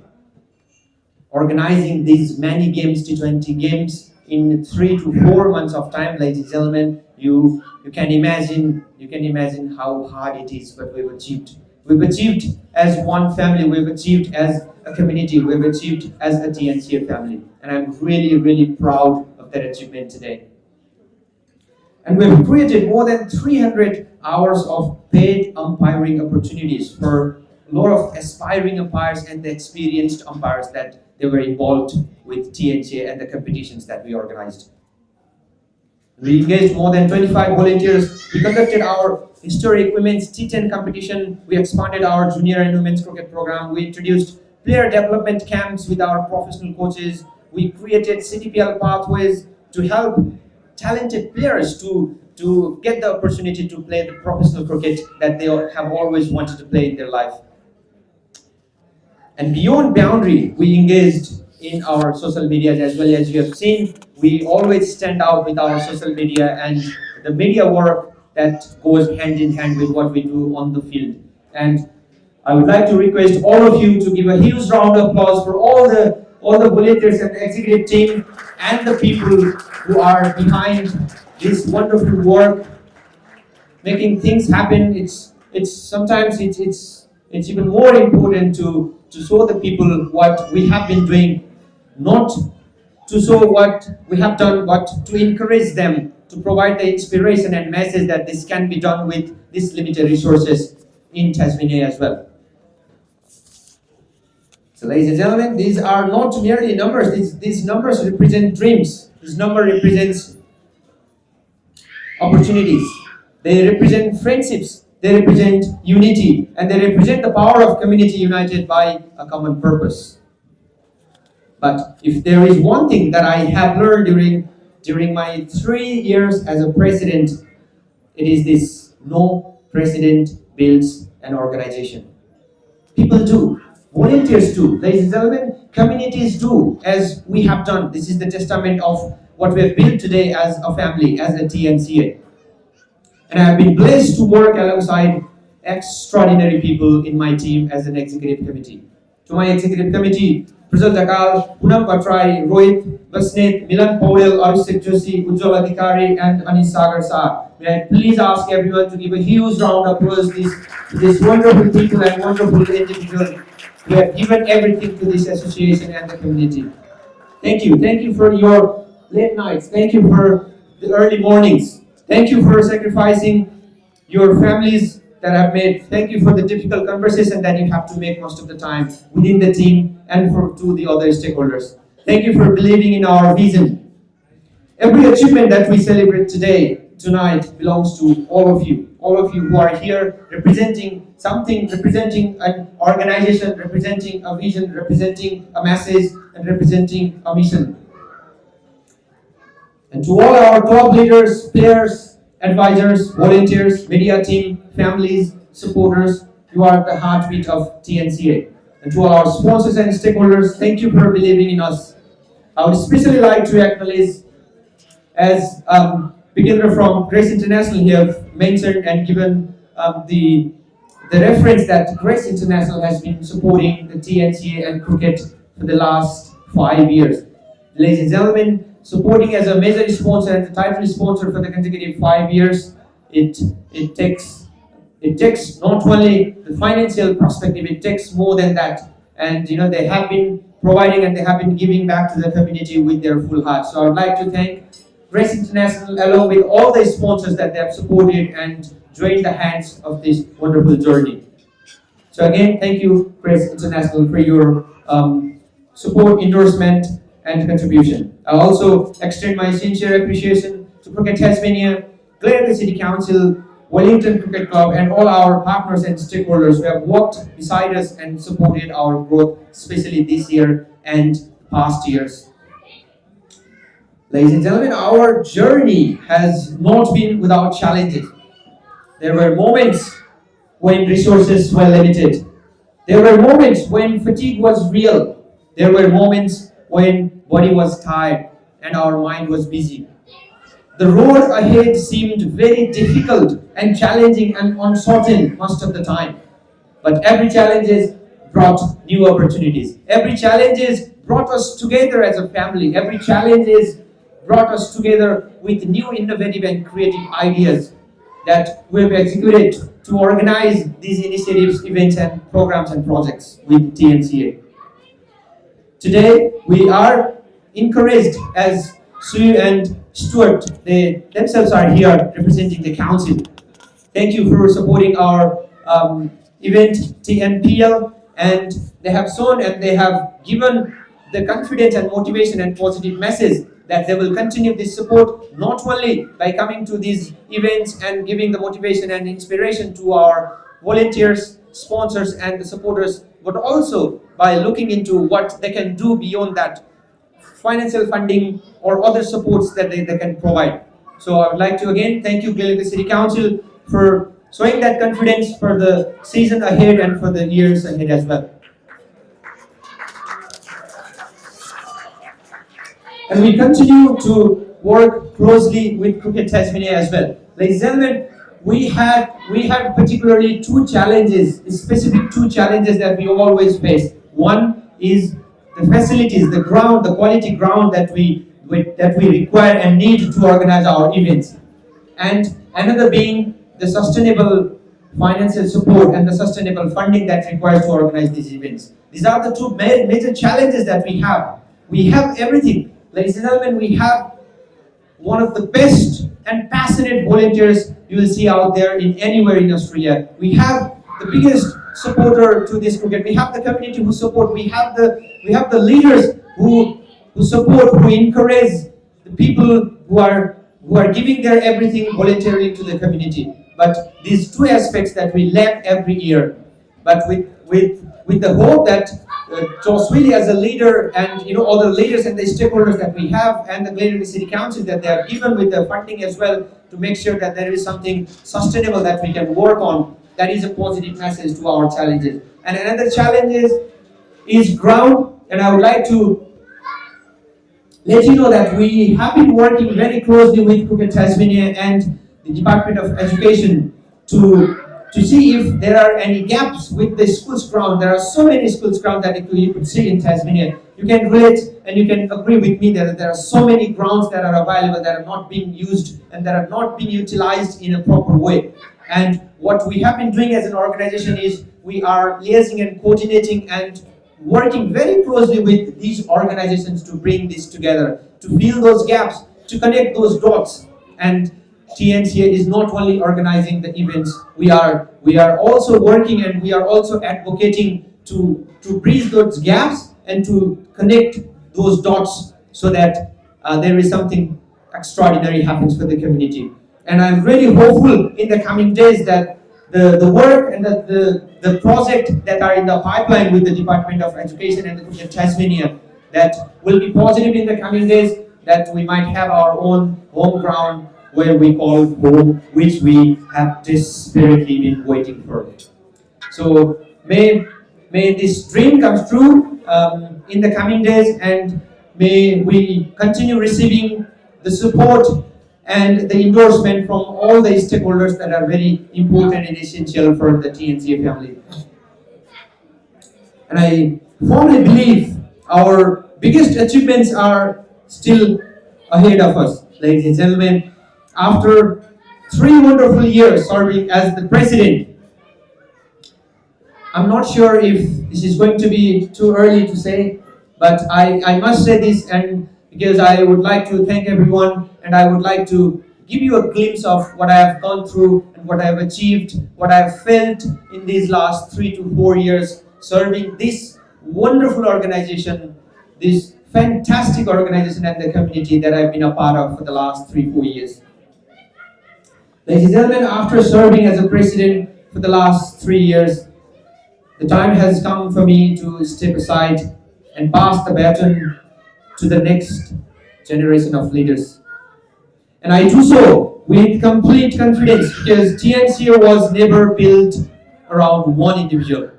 organizing these many games, T20 games, in 3 to 4 months of time, ladies and gentlemen, you can imagine how hard it is, but we've achieved. We've achieved as one family, we've achieved as a community, we've achieved as a TNCA family. And I'm really, really proud of that achievement today. And we've created more than 300 hours of paid umpiring opportunities for a lot of aspiring umpires and the experienced umpires that they were involved with TNCA and the competitions that we organized. We engaged more than 25 volunteers. We conducted our historic women's T10 competition. We expanded our junior and women's cricket program. We introduced player development camps with our professional coaches. We created CTPL pathways to help talented players to get the opportunity to play the professional cricket that they have always wanted to play in their life. And beyond boundary, we engaged in our social media as well. As you have seen, we always stand out with our social media and the media work that goes hand in hand with what we do on the field. And I would like to request all of you to give a huge round of applause for all the volunteers and the executive team and the people who are behind this wonderful work, making things happen. It's sometimes even more important to show the people what we have been doing, not to show what we have done, but to encourage them, to provide the inspiration and message that this can be done with these limited resources in Tasmania as well. So ladies and gentlemen, these are not merely numbers. These numbers represent dreams. This number represents opportunities. They represent friendships. They represent unity. And they represent the power of community united by a common purpose. But if there is one thing that I have learned during my 3 years as a president, it is this: no president builds an organization. People do. Volunteers do. Ladies and gentlemen, communities do, as we have done. This is the testament of what we have built today as a family, as a TNCA. And I have been blessed to work alongside extraordinary people in my team as an executive committee. To my executive committee, Prasad Dakal, Punam Patrai, Rohit Basnet, Milan Paudel, Abhishek Joshi, Ujjwal Adhikari, and Anish Sagar Shah. May I please ask everyone to give a huge round of applause to these wonderful people and wonderful individuals who have given everything to this association and the community. Thank you. Thank you for your late nights. Thank you for the early mornings. Thank you for sacrificing your families that have made. Thank you for the difficult conversation that you have to make most of the time within the team and to the other stakeholders. Thank you for believing in our vision. Every achievement that we celebrate tonight belongs to all of you who are here representing something, representing an organization, representing a vision, representing a message, and representing a mission. And to all our club leaders, players, advisors, volunteers, media team, families, supporters, you are the heartbeat of TNCA. And to all our sponsors and stakeholders, thank you for believing in us. I would especially like to acknowledge, as beginner from Grace International here mentioned and given the reference that Grace International has been supporting the TNCA and cricket for the last 5 years. Ladies and gentlemen, supporting as a major sponsor and the title sponsor for the consecutive 5 years, it takes not only the financial perspective, it takes more than that. And they have been providing and they have been giving back to the community with their full heart. So I would like to thank Grace International along with all the sponsors that they have supported and joined the hands of this wonderful journey. So again, thank you, Grace International, for your support, endorsement, and contribution. I also extend my sincere appreciation to Cricket Tasmania, Claremont City Council, Wellington Cricket Club, and all our partners and stakeholders who have worked beside us and supported our growth, especially this year and past years. Ladies and gentlemen, our journey has not been without challenges. There were moments when resources were limited. There were moments when fatigue was real. There were moments when body was tired and our mind was busy. The road ahead seemed very difficult and challenging and uncertain most of the time. But every challenge brought new opportunities. Every challenge brought us together as a family. Every challenge brought us together with new innovative and creative ideas that we have executed to organize these initiatives, events, and programs and projects with TNCA. Today, we are encouraged as Sue and Stuart, they themselves are here representing the council. Thank you for supporting our event TNPL, and they have shown and they have given the confidence and motivation and positive message that they will continue this support, not only by coming to these events and giving the motivation and inspiration to our volunteers, sponsors and the supporters, but also by looking into what they can do beyond that, financial funding or other supports that they can provide. So I would like to again thank you, Gala City Council, for showing that confidence for the season ahead and for the years ahead as well. And we continue to work closely with Cricket Tasmania as well. Ladies and gentlemen, we had particularly two challenges, specific two challenges that we always face. One is the facilities, the ground, the quality ground that we require and need to organize our events. And another being the sustainable financial support and the sustainable funding that requires to organize these events. These are the two major challenges that we have. We have everything. Ladies and gentlemen, we have one of the best and passionate volunteers you will see out there in anywhere in Australia. We have the biggest supporter to this cricket. We have the community who support. We have the leaders who support, who encourage the people who are giving their everything voluntarily to the community. But these two aspects that we lack every year. But with the hope that Josh Willie as a leader and all the leaders and the stakeholders that we have and the Gala City Council that they are given with the funding as well to make sure that there is something sustainable that we can work on. That is a positive message to our challenges. And another challenge is ground, and I would like to let you know that we have been working very closely with Cricket Tasmania and the Department of Education to see if there are any gaps with the schools ground. There are so many schools ground that you could see in Tasmania. You can relate and you can agree with me that there are so many grounds that are available that are not being used and that are not being utilized in a proper way. And what we have been doing as an organization is we are liaising and coordinating and working very closely with these organizations to bring this together, to fill those gaps, to connect those dots. And TNCA is not only organizing the events, we are also working and we are also advocating to bridge those gaps and to connect those dots so that there is something extraordinary happens for the community. And I'm really hopeful in the coming days that the work and the project that are in the pipeline with the Department of Education and the Cricket Tasmania that will be positive in the coming days, that we might have our own home ground where we call home, which we have desperately been waiting for. So may this dream come true in the coming days, and may we continue receiving the support and the endorsement from all the stakeholders that are very important and essential for the TNCA family. And I firmly believe our biggest achievements are still ahead of us, ladies and gentlemen. After 3 wonderful years serving as the president, I'm not sure if this is going to be too early to say, but I must say this, and because I would like to thank everyone, and I would like to give you a glimpse of what I have gone through and what I have achieved, what I have felt in these last 3 to 4 years serving this wonderful organization, this fantastic organization and the community that I've been a part of for the last 3-4 years. Ladies and gentlemen, after serving as a president for the last 3 years, the time has come for me to step aside and pass the baton to the next generation of leaders. And I do so with complete confidence, because TNCA was never built around one individual.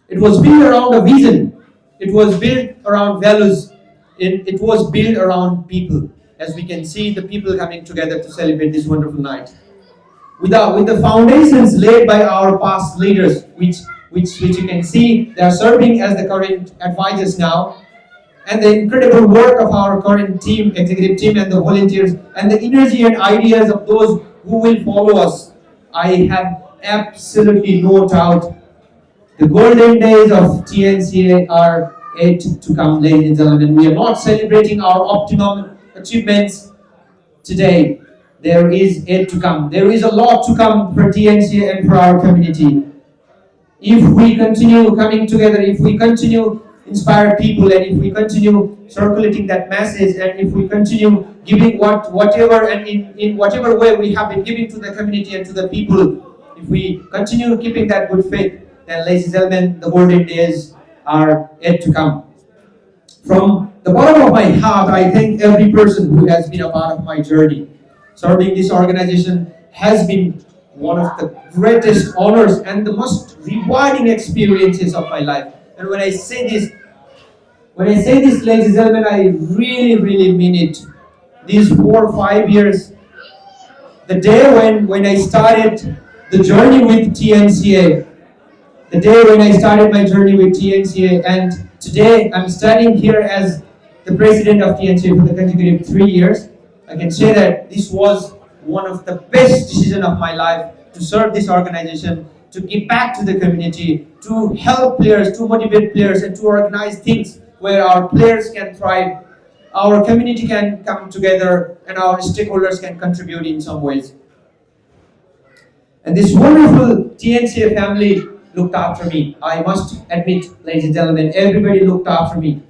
It was built around a vision. It was built around values. It was built around people. As we can see, the people coming together to celebrate this wonderful night. With the foundations laid by our past leaders, which you can see, they are serving as the current advisors now, and the incredible work of our current team, executive team, and the volunteers, and the energy and ideas of those who will follow us, I have absolutely no doubt the golden days of TNCA are yet to come, ladies and gentlemen. We are not celebrating our optimum achievements today. There is yet to come. There is a lot to come for TNCA and for our community. If we continue coming together, if we continue inspire people, and if we continue circulating that message, and if we continue giving whatever and in whatever way we have been giving to the community and to the people, if we continue keeping that good faith, then ladies and gentlemen, the golden days are yet to come. From the bottom of my heart, I thank every person who has been a part of my journey. Serving this organization has been one of the greatest honors and the most rewarding experiences of my life. And when I say this, ladies and gentlemen, I really, really mean it. These 4 or 5 years, the day when I started the journey with TNCA, the day when I started my journey with TNCA, and today I'm standing here as the president of TNCA for the consecutive 3 years, I can say that this was one of the best decisions of my life, to serve this organization, to give back to the community, to help players, to motivate players, and to organize things where our players can thrive, our community can come together, and our stakeholders can contribute in some ways. And this wonderful TNCA family looked after me. I must admit, ladies and gentlemen, everybody looked after me.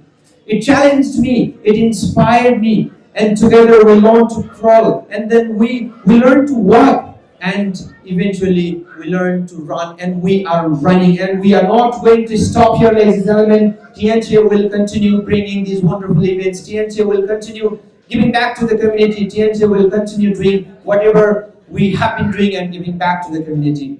It challenged me, it inspired me, and together we learned to crawl, and then we learned to walk, and eventually we learned to run, and we are running, and we are not going to stop here, ladies and gentlemen. TNCA will continue bringing these wonderful events. TNCA will continue giving back to the community. TNCA will continue doing whatever we have been doing and giving back to the community.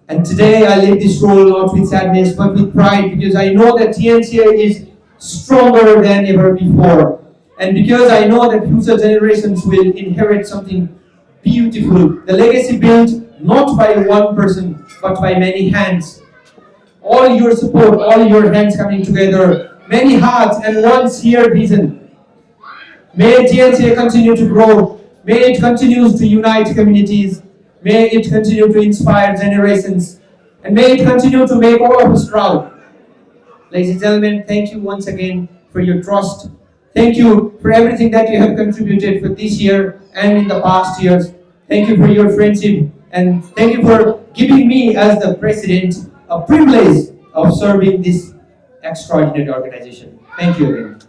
And today I leave this role not with sadness but with pride, because I know that TNCA is stronger than ever before. And because I know that future generations will inherit something beautiful, the legacy built not by one person but by many hands. All your support, all your hands coming together, many hearts and one shared vision. May TNCA continue to grow. May it continue to unite communities. May it continue to inspire generations. And may it continue to make all of us proud. Ladies and gentlemen, thank you once again for your trust. Thank you for everything that you have contributed for this year and in the past years. Thank you for your friendship. And thank you for giving me, as the president, a privilege of serving this extraordinary organization. Thank you again.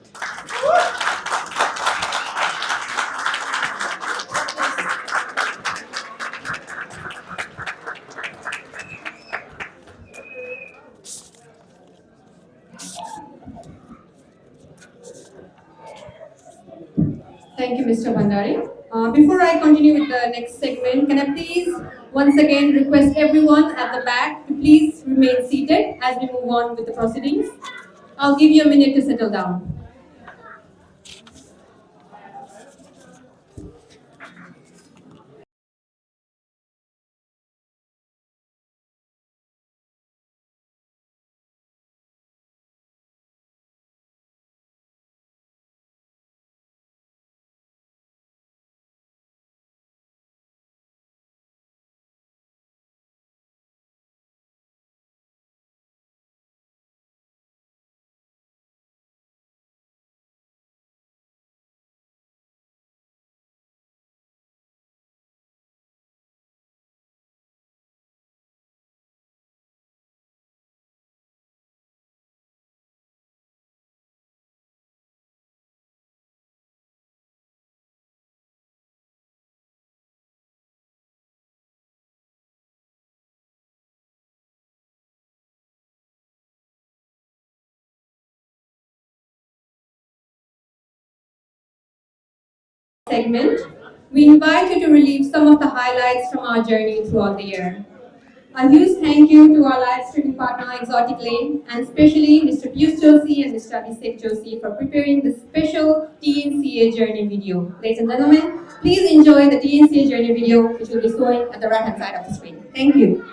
Thank you, Mr. Bhandari. Before I continue with the next segment, can I please once again request everyone at the back to please remain seated as we move on with the proceedings. I'll give you a minute to settle down. Segment, we invite you to relive some of the highlights from our journey throughout the year. A huge thank you to our live streaming partner Exotic Lane, and especially Mr. Piyush Joshi and Mr. Abhishek Joshi for preparing the special TNCA journey video. Ladies and gentlemen, please enjoy the TNCA journey video, which will be showing at the right hand side of the screen. Thank you.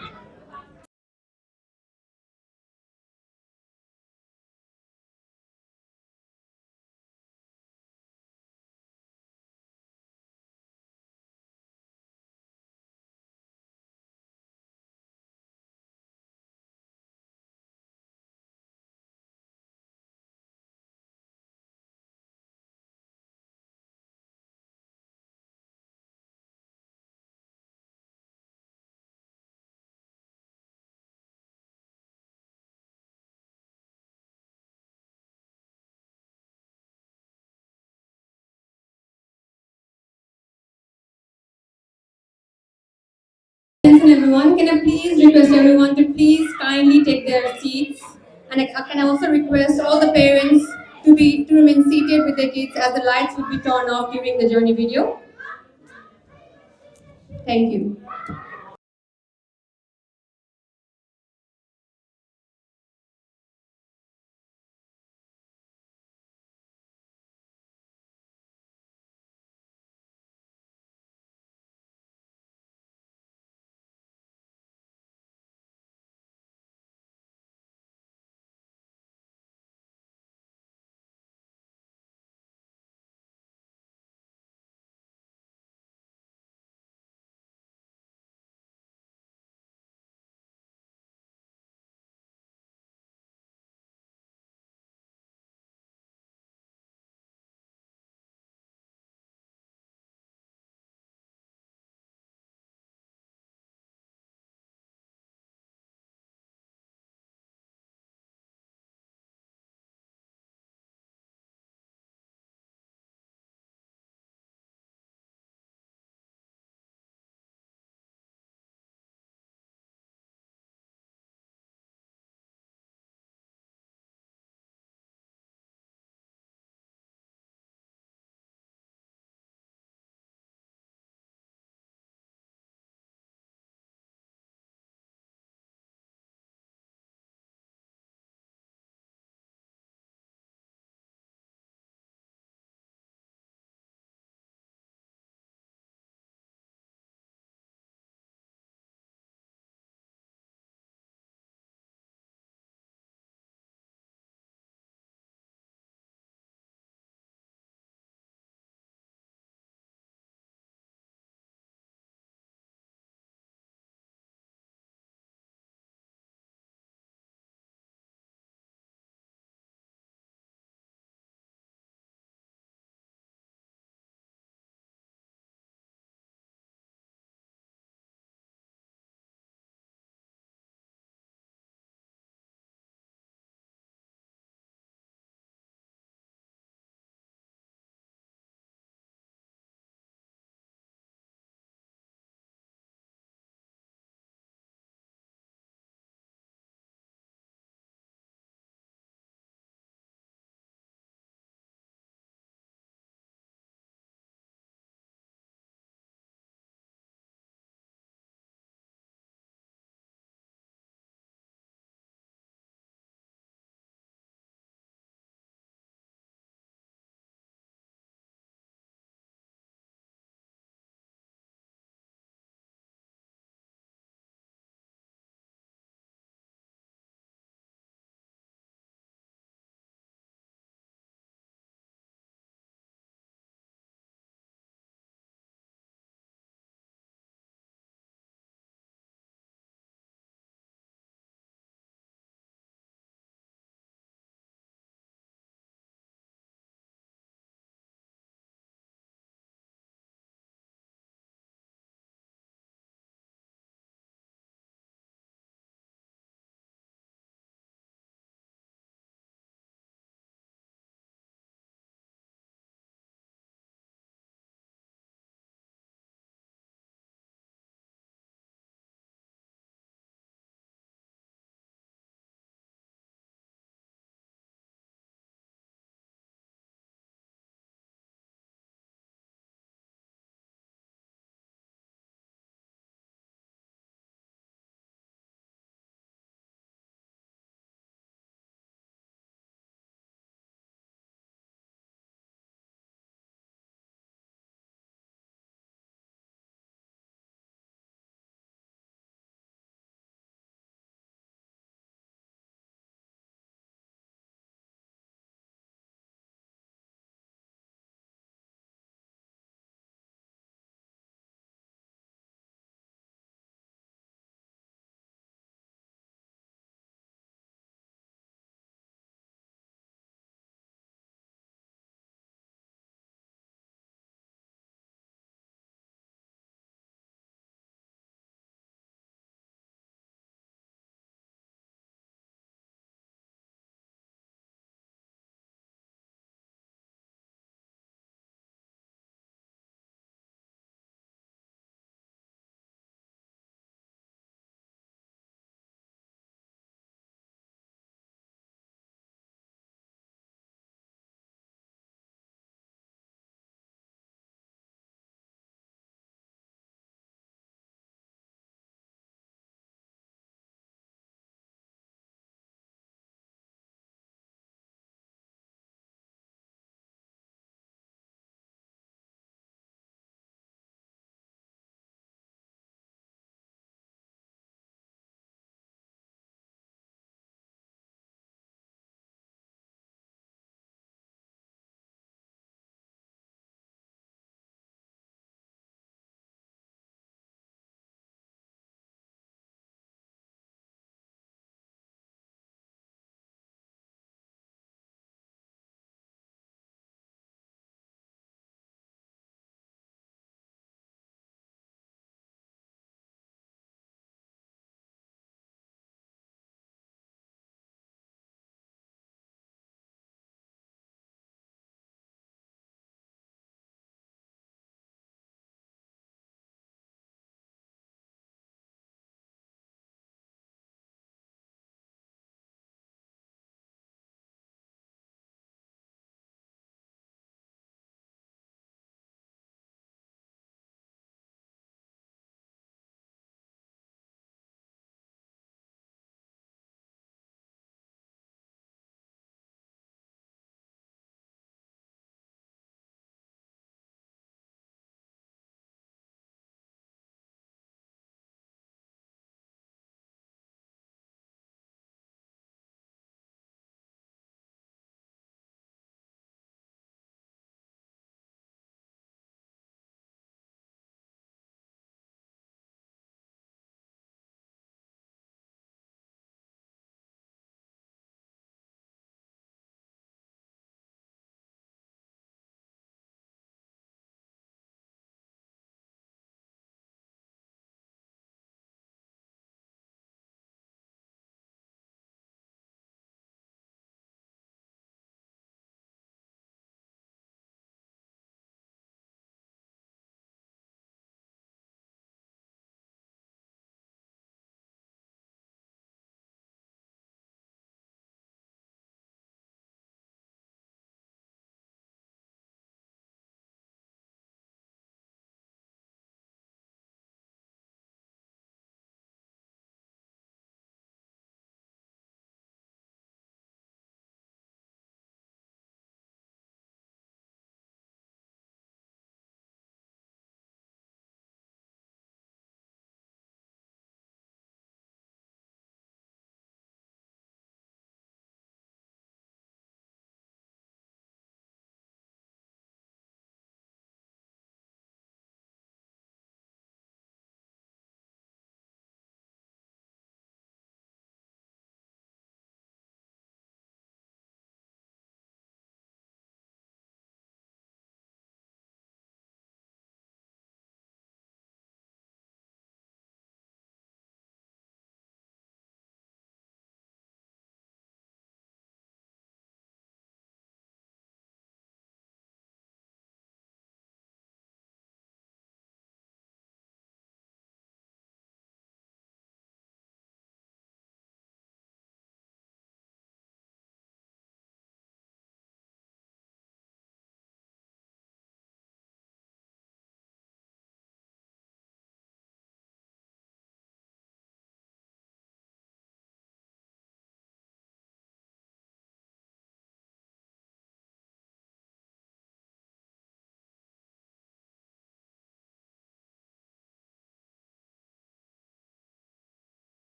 everyone. Can I please request everyone to please kindly take their seats? And can I also request all the parents to remain seated with their kids as the lights will be turned off during the journey video. Thank you.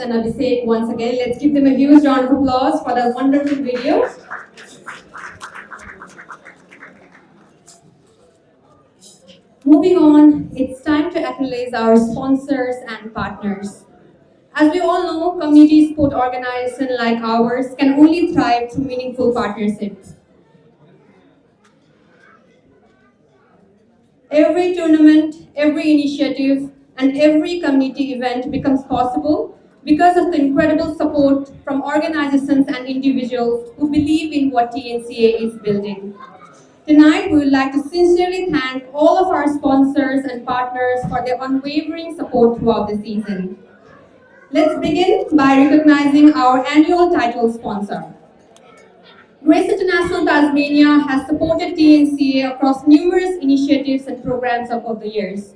and Abhishek once again. Let's give them a huge round of applause for that wonderful video. Moving on, it's time to acknowledge our sponsors and partners. As we all know, community sport organizations like ours can only thrive through meaningful partnerships. Every tournament, every initiative, and every community event becomes possible because of the incredible support from organizations and individuals who believe in what TNCA is building. Tonight, we would like to sincerely thank all of our sponsors and partners for their unwavering support throughout the season. Let's begin by recognizing our annual title sponsor. Grace International Tasmania has supported TNCA across numerous initiatives and programs over the years,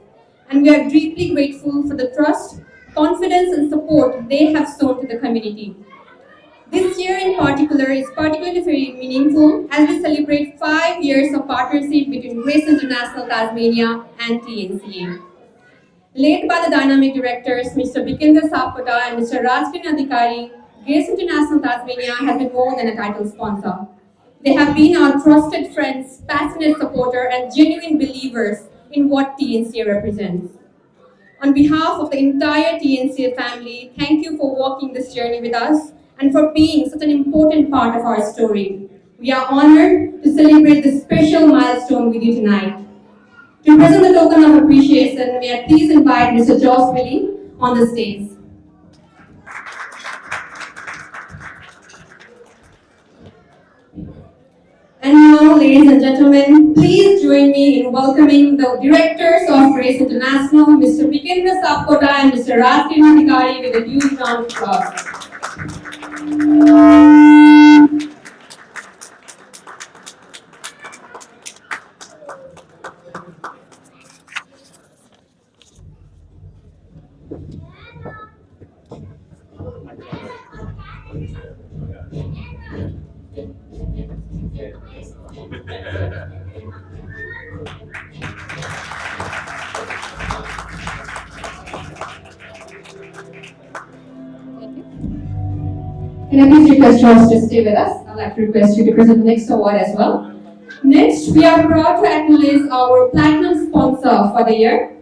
and we are deeply grateful for the trust, confidence, and support they have shown to the community. This year in particular is particularly very meaningful as we celebrate 5 years of partnership between Grace International Tasmania and TNCA. Led by the dynamic directors, Mr. Bikendra Sapkota and Mr. Rajkin Adhikari, Grace International Tasmania has been more than a title sponsor. They have been our trusted friends, passionate supporter, and genuine believers in what TNCA represents. On behalf of the entire TNCA family, thank you for walking this journey with us and for being such an important part of our story. We are honored to celebrate this special milestone with you tonight. To present the token of appreciation, may I please invite Mr. Josh Willie on the stage. And now, ladies and gentlemen, please join me in welcoming the directors of Grace International, Mr. Bikendra Sapkota and Mr. Rajkin Adhikari, with a huge round of applause. Can I please request Josh to stay with us? I'd like to request you to present the next award as well. Next, we are proud to acknowledge our platinum sponsor for the year.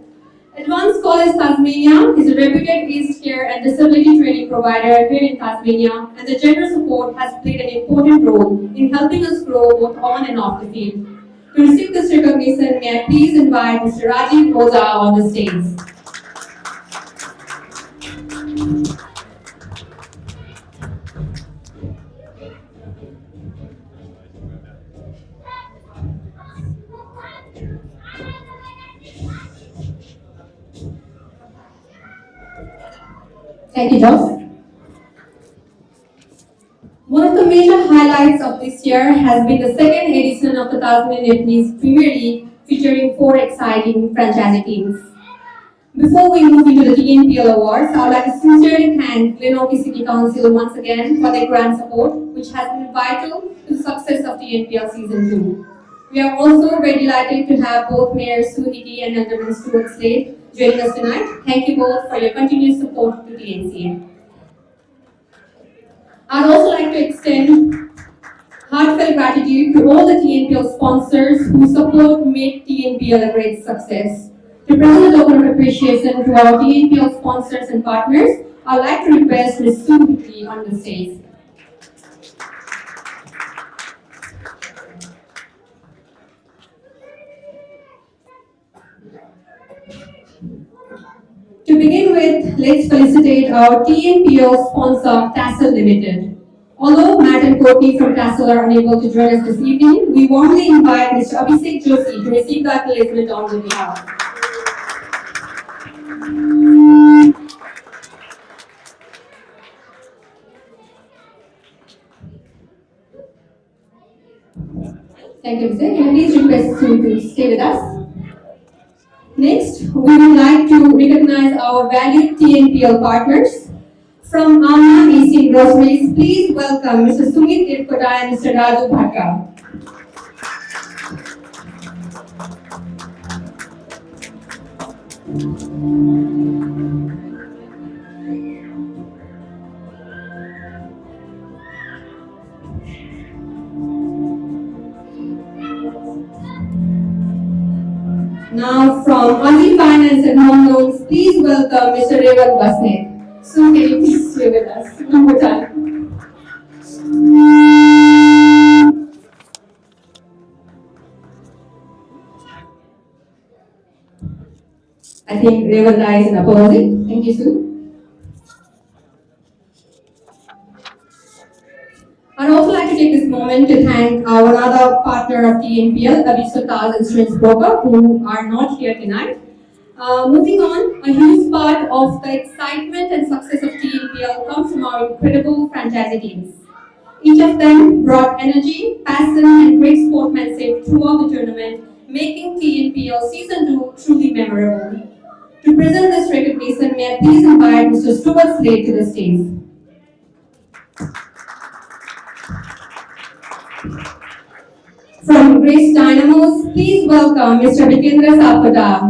Advanced College Tasmania is a reputed aged care and disability training provider here in Tasmania, and the general support has played an important role in helping us grow both on and off the field. To receive this recognition, may I please invite Mr. Rajiv Oza on the stage. Thank you, Josh. One of the major highlights of this year has been the second edition of the Tasmanian Nepalese Premier League, featuring 4 exciting franchise teams. Before we move into the TNPL awards, I would like to sincerely thank Glenorchy City Council once again for their grant support, which has been vital to the success of TNPL Season 2. We are also very delighted to have both Mayor Sue Hickey and Alderman Stuart Slade joining us tonight. Thank you both for your continued support to TNCA. I'd also like to extend heartfelt gratitude to all the TNPL sponsors whose support made TNPL a great success. To present a token of appreciation to our TNPL sponsors and partners, I'd like to request Ms. Sue Hickey on the stage. To begin with, let's felicitate our TNPL sponsor, Tassel Limited. Although Matt and Courtney from Tassel are unable to join us this evening, we warmly invite Mr. Abhishek Joshi to receive the acknowledgement on their behalf. Thank you, Abhishek. Can I please request you to stay with us? Next, we would like to recognize our valued TNPL partners. From Amma AC Groceries, please welcome Mr. Sumit Irkota and Mr. Raju Bhatta. Now from Aussie Finance and Home Loans, please welcome Mr. Revan Basnet. So can you please stay with us one more time? I think Revan is in apology. Thank you, sir. I'd also like to take this moment to thank our other partner of TNPL, Abiso Taz Insurance Broker, who are not here tonight. Moving on, a huge part of the excitement and success of TNPL comes from our incredible franchise teams. Each of them brought energy, passion, and great sportsmanship throughout the tournament, making TNPL Season 2 truly memorable. To present this recognition, may I please invite Mr. Stuart Slade to the stage. From Grace Dynamos, please welcome Mr. Vikendra Sapata.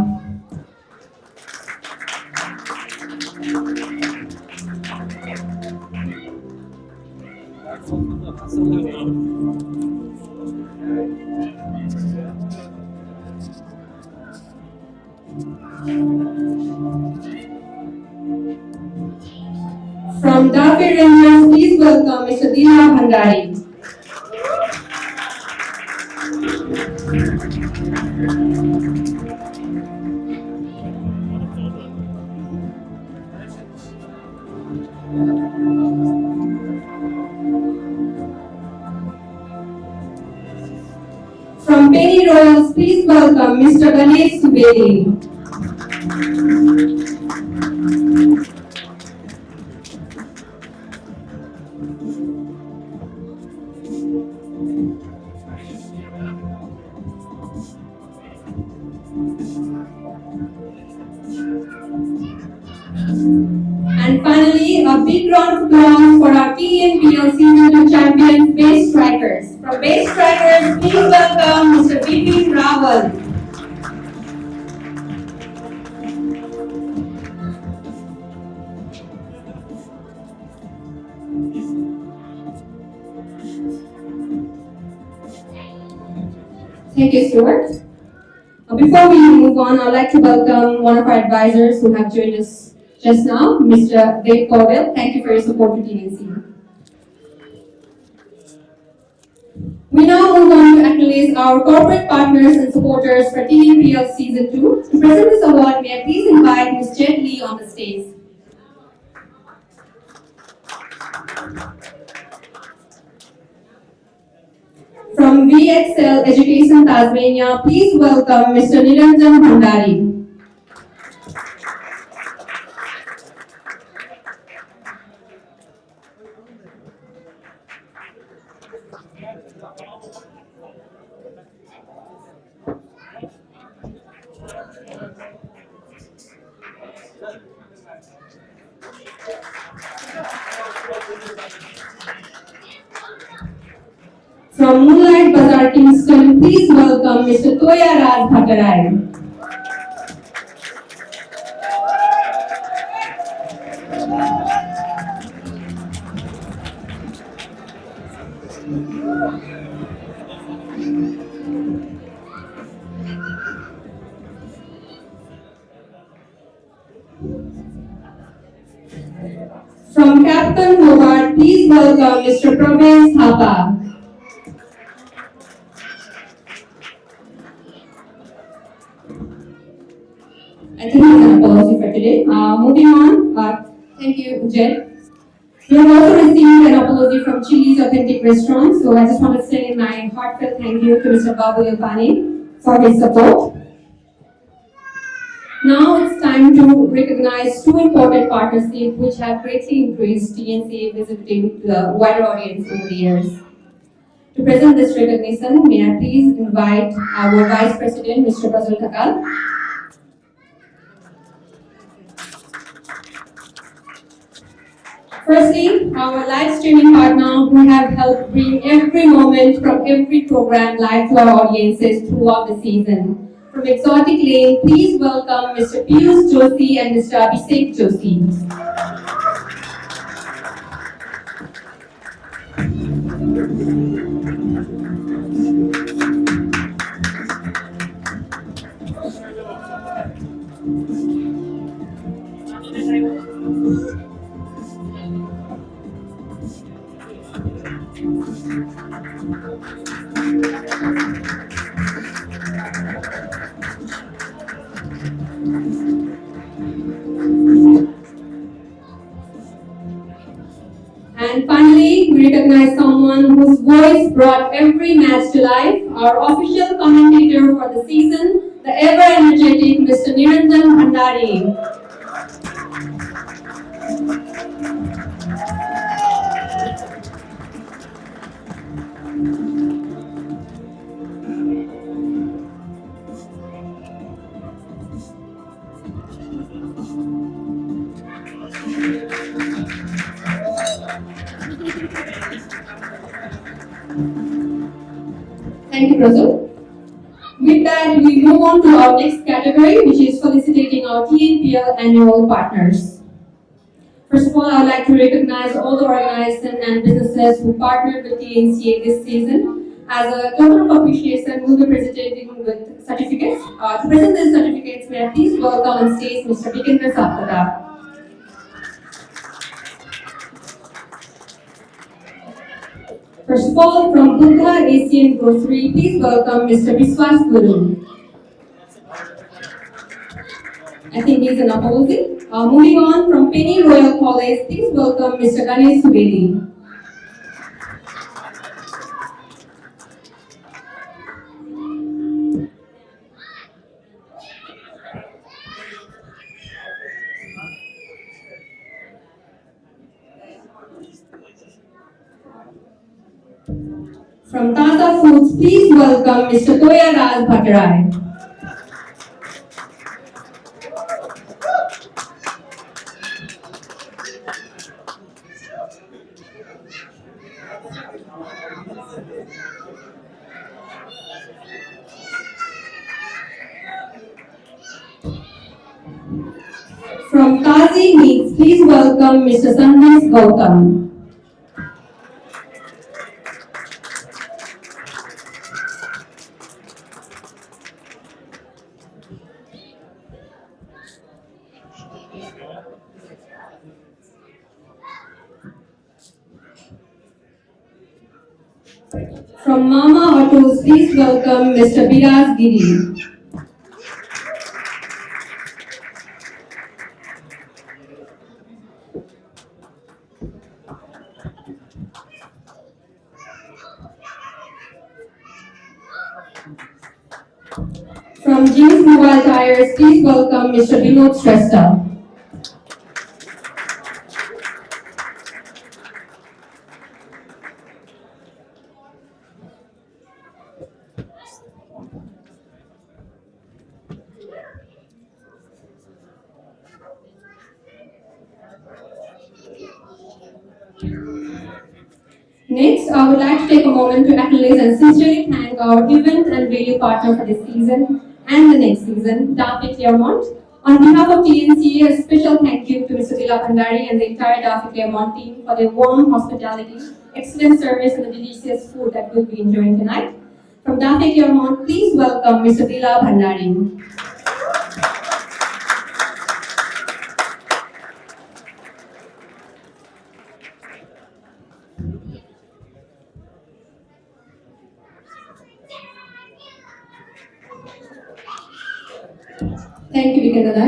From Danphe Rangers, please welcome Mr. Dina Bhandari. From Penny Royals, please welcome Mr. Ganesh Subedi. And finally, a big round of applause for our TNPL Season 2 champions, Base Strikers. From Base Strikers, please welcome Mr. Bipin Rawal. Thank you, Stuart. Before we move on, I'd like to welcome one of our advisors who have joined us just now, Mr. Dave Cordell. Thank you for your support to TNCA. We now move on to acknowledge our corporate partners and supporters for TNPL Season 2. To present this award, may I please invite Ms. Jet Lee on the stage. From VXL Education Tasmania, please welcome Mr. Niranjan Bhandari. From Moonlight Bazaar Kingston, please welcome Mr. Toya Raj Bhattarai. From Captain Hobart, please welcome Mr. Pravesh Thapa. I think it's an apology for today. Moving on, thank you, Jed. We have also received an apology from Chili's Authentic Restaurant, so I just want to send in my heartfelt thank you to Mr. Babu Yopani for his support. Now it's time to recognize two important partnerships which have greatly increased TNCA visibility to the wider audience over the years. To present this recognition, may I please invite our Vice President, Mr. Fazal Thakal. Firstly, our live streaming partner who have helped bring every moment from every program live to our audiences throughout the season. From Exotic Lane, please welcome Mr. Piyush Joshi and Mr. Abhishek Joshi. And finally, we recognize someone whose voice brought every match to life, our official commentator for the season, the ever-energetic Mr. Niranjan Bhandari. Thank you, Prasad. With that, we move on to our next category, which is felicitating our TNPL annual partners. First of all, I would like to recognize all the organizations and businesses who partnered with TNCA this season. As a token of appreciation, we'll be presenting with certificates. To present these certificates, may I please welcome on stage Mr. Vikendra Sapkota. First of all, from Buddha Asian Grocery, please welcome Mr. Biswas Guru. I think he's an apology. Moving on, from Penny Royal College, please welcome Mr. Ganesh Subedi. From Tata Foods, please welcome Mr. Toya Raj Bhattarai. From Kazi Meats, please welcome Mr. Sandesh Gautam. From Mama Autos, please welcome Mr. Biraz Giri. From James Mobile Tires, please welcome Mr. Vinod Shrestha. Next, I would like to take a moment to acknowledge and sincerely thank our event and venue partner for this season and the next season, Danphe Claremont. On behalf of TNCA, a special thank you to Mr. Dila Bhandari and the entire Danphe Claremont team for their warm hospitality, excellent service, and the delicious food that we'll be enjoying tonight. From Danphe Claremont, please welcome Mr. Dila Bhandari. Thank you, Vikendra.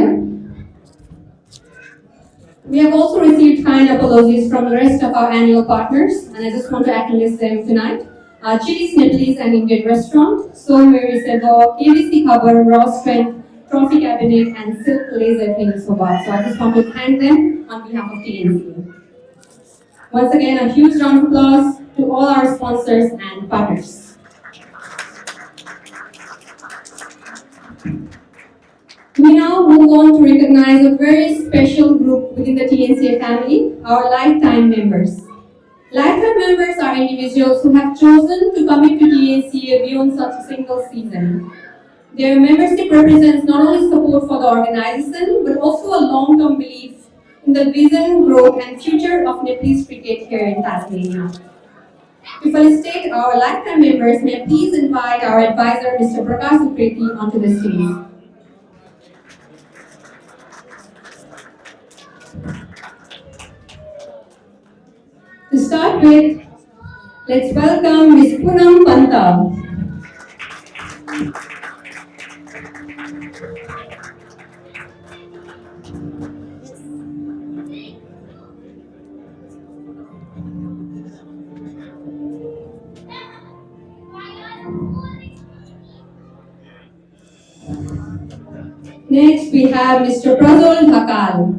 We have also received kind apologies from the rest of our annual partners, and I just want to acknowledge them tonight. Chili's Nepalese and Indian Restaurant, So Mary Sebo, ABC Cover, Raw Strength, Trophy Cabinet, and Silk Laser Clinics Hobart. So I just want to thank them on behalf of TNCA. Once again, a huge round of applause to all our sponsors and partners. We now move on to recognize a very special group within the TNCA family, our lifetime members. Lifetime members are individuals who have chosen to commit to TNCA beyond such a single season. Their membership represents not only support for the organization, but also a long-term belief in the vision, growth, and future of Nepalese cricket here in Tasmania. To felicitate our lifetime members, may I please invite our advisor, Mr. Prakash Upreti, onto the stage. To start with, let's welcome Ms. Poonam Panta. Next, we have Mr. Prajol Dhakal.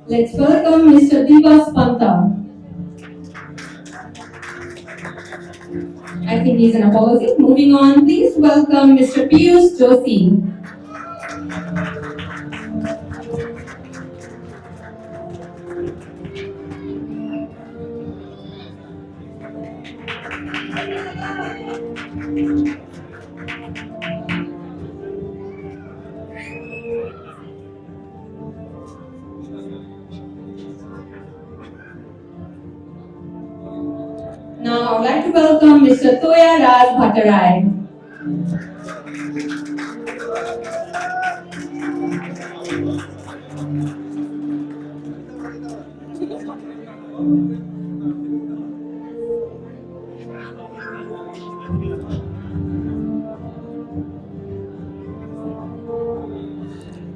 Let's welcome Mr. Divas Panta. I think he's an apology. Moving on, please welcome Mr. Piyush Joshi. Now, I would like to welcome Mr. Toya Raj Bhattarai.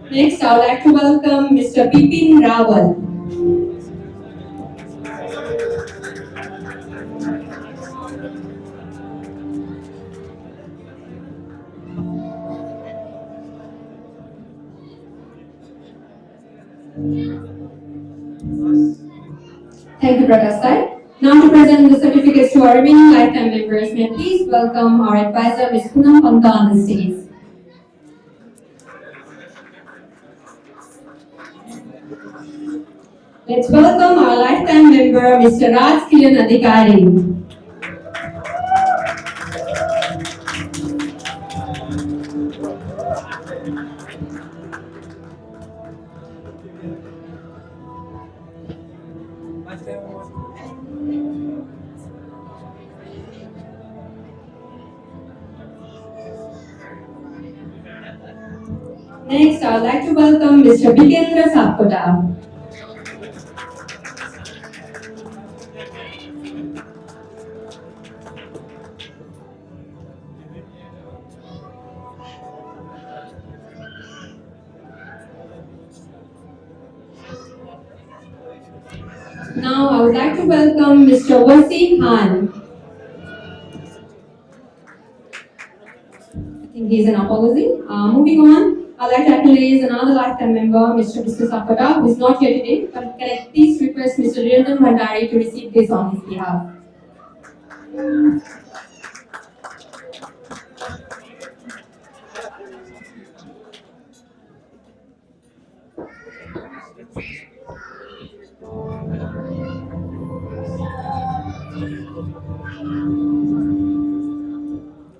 Next, I would like to welcome Mr. Bipin Rawal. Thank you, Prakash Sai. Now to present the certificates to our remaining lifetime members, may I please welcome our advisor, Ms. Poonam Panta, on the stage. Let's welcome our lifetime member, Mr. Raj Kiran Adhikari. Next, I would like to welcome Mr. Bikendra Sapkota. Now, I would like to welcome Mr. Wasi Khan. I think he's an apology. Moving on, I'd like to acknowledge another lifetime member, Mr. Sapkota, who is not here today, but can I please request Mr. Niranjan Bhandari to receive this on his behalf.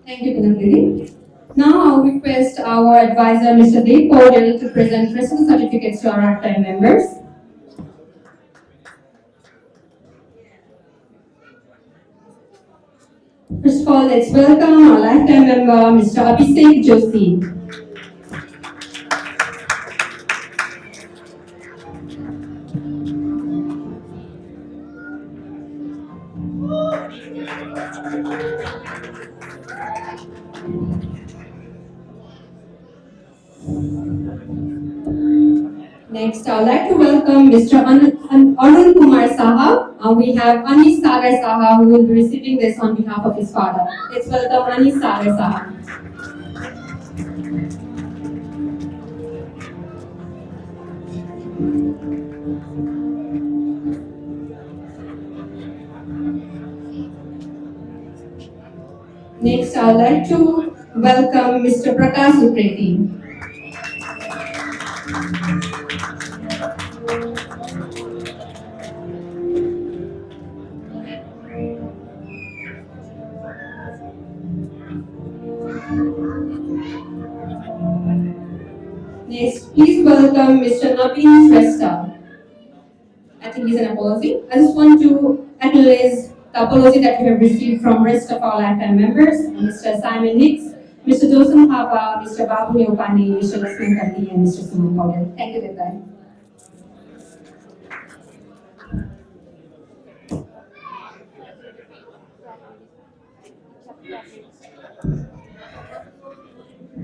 Thank you, Poonam Didi. Now I'll request our advisor, Mr. Dev Paudel, to present rest of the certificates to our lifetime members. First of all, let's welcome our lifetime member, Mr. Abhishek Joshi. Next, I would like to welcome Mr. Arun Kumar Saha. We have Anish Sagar Saha, who will be receiving this on behalf of his father. Let's welcome Anish Sagar Saha. Next, I would like to welcome Mr. Prakash Upreti. Next, please welcome Mr. Naveen Shrestha. I think he's an apology. I just want to acknowledge the apology that we have received from rest of our lifetime members, Mr. Simon Hicks, Mr. Joseph Papa, Mr. Babu Neopani, Mr. Lasmin Kandi, and Mr. Suman Paudel. Thank you, Deadline.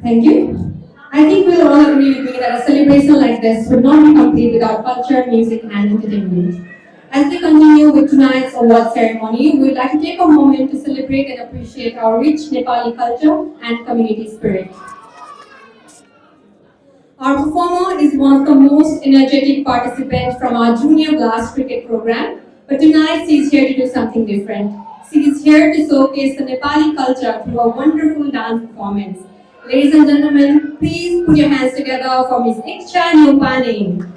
Thank you. I think we'll all agree with me that a celebration like this would not be complete without culture, music, and entertainment. As we continue with tonight's award ceremony, we'd like to take a moment to celebrate and appreciate our rich Nepali culture and community spirit. Our performer is one of the most energetic participants from our Junior Blast cricket program, but tonight she is here to do something different. She is here to showcase the Nepali culture through a wonderful dance performance. Ladies and gentlemen, please put your hands together for Ms. Iksha Neopani.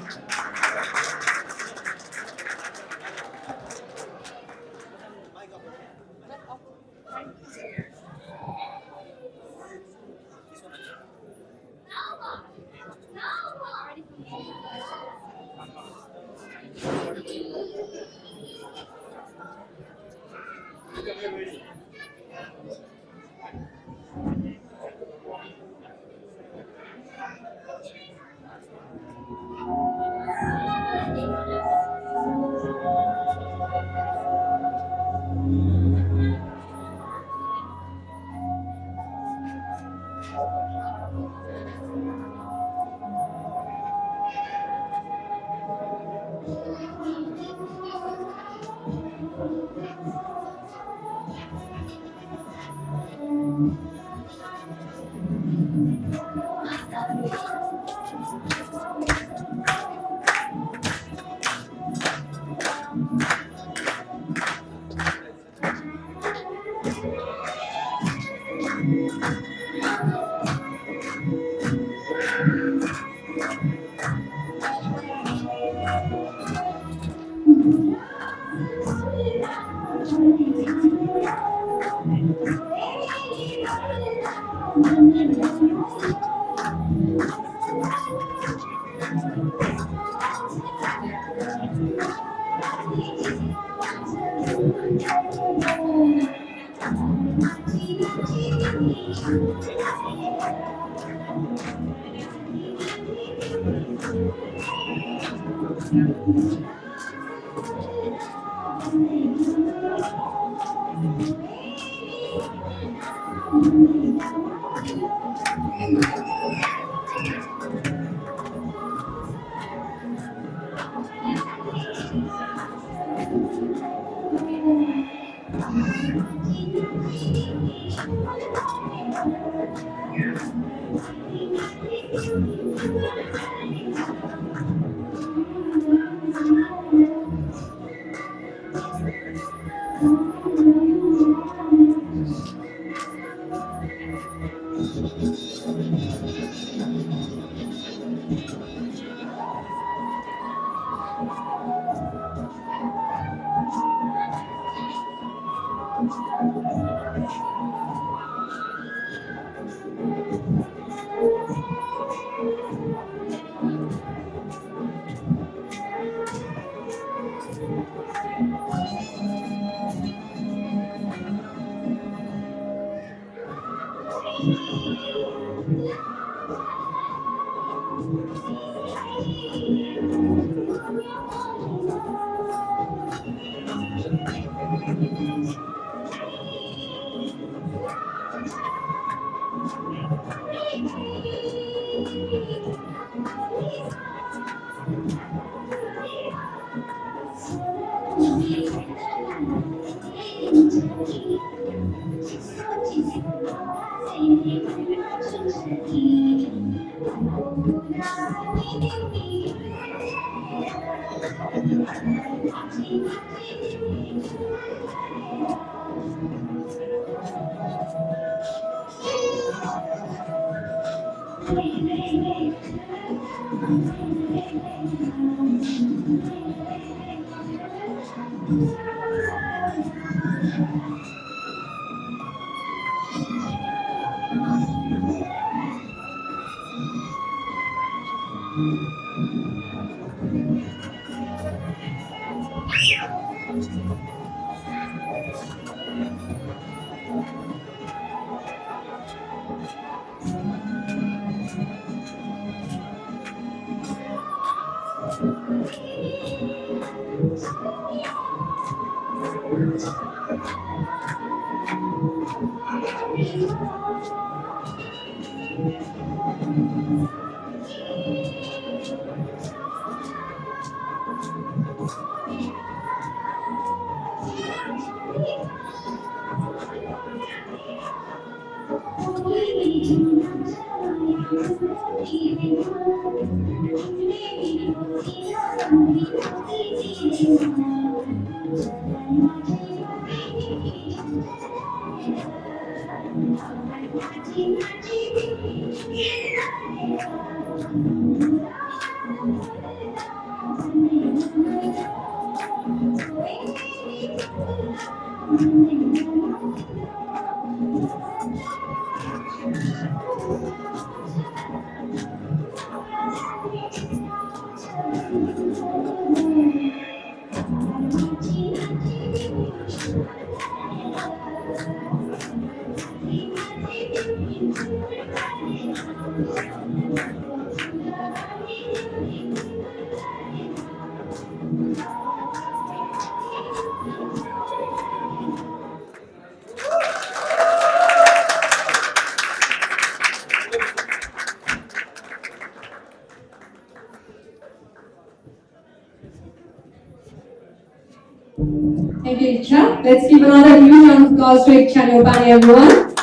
Thank you, Icha. Let's give another huge round of applause to Icha Nyobani, everyone.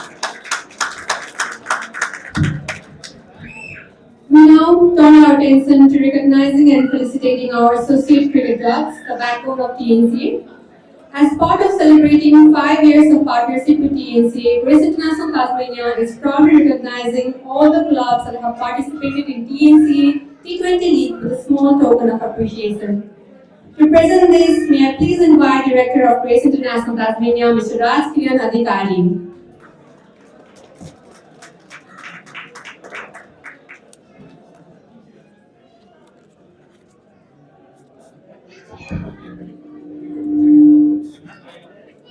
We now turn our attention to recognizing and felicitating our associate cricket clubs, the backbone of TNCA. As part of celebrating 5 years of partnership with TNCA, Cricket International Tasmania is proudly recognizing all the clubs that have participated in TNCA T20 League with a small token of appreciation. To present this, may I please invite Director of Grace International Tasmania, Mr. Raj Kiran Adhikari.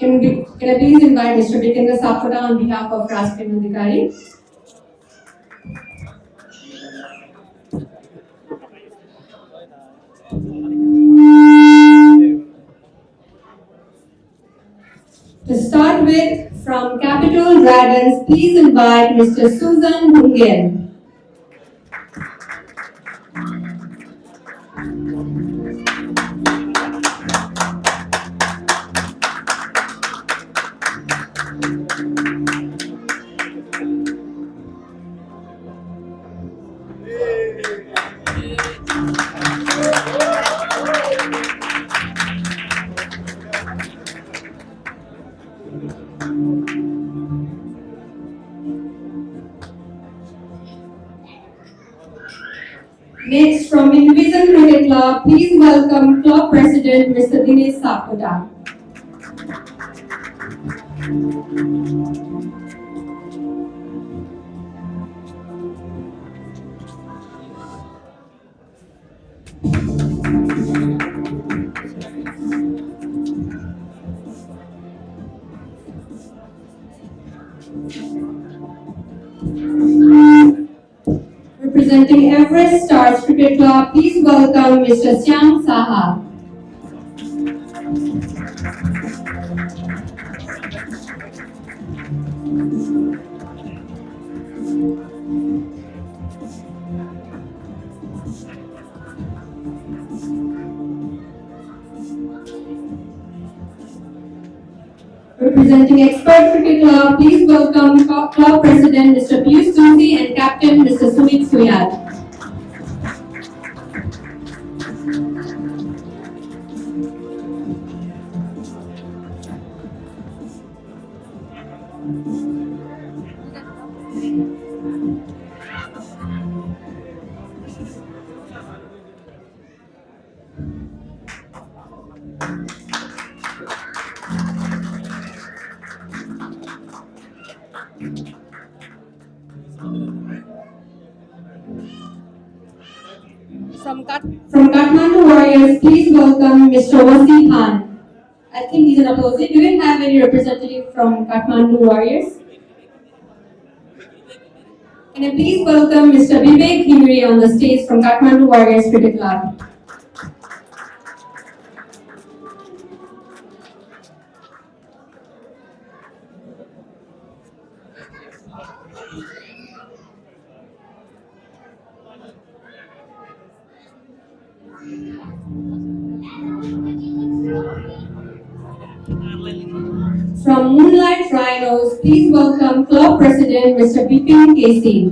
Can I please invite Mr. Vikendra Sapada on behalf of Raj Kiran Adhikari? To start with, from Capital Dragons, please invite Mr. Susan Hungen. Next, from Individual Cricket Club, please welcome Club President Mr. Dinesh Sakota. Representing Everest Stars Cricket Club, please welcome Mr. Syam Saha. Representing Expert Cricket Club, please welcome Club President Mr. Piyush Tulsi and Captain Mr. Sumit Suyat. From Kathmandu Warriors, please welcome Mr. Wasi Khan. I think he's an opposite. Do we have any representative from Kathmandu Warriors? Can I please welcome Mr. Vivek Himri on the stage from Kathmandu Warriors Cricket Club? From Moonlight Rhinos, please welcome Club President Mr. Bipin Casey.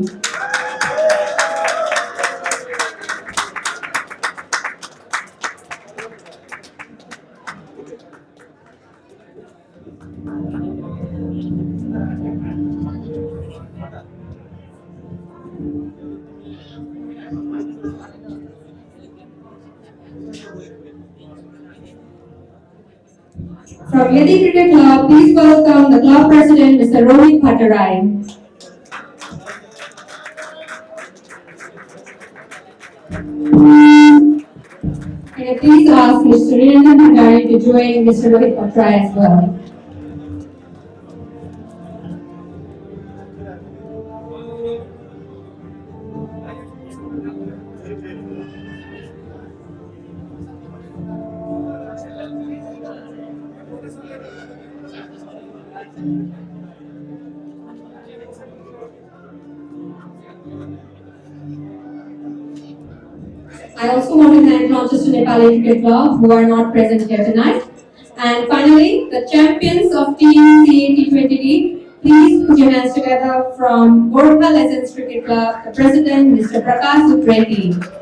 From Yadi Cricket Club, please welcome the club president, Mr. Rohit Bhattarai. Can I please ask Mr. Niranjan Bhandari to join Mr. Rohit Bhattarai as well? I also want to thank not just the Nepali Cricket Club who are not present here tonight. And finally, the champions of TNCA T20 League, please put your hands together from Gorkha Legends Cricket Club, the president, Mr. Prakash Utreti.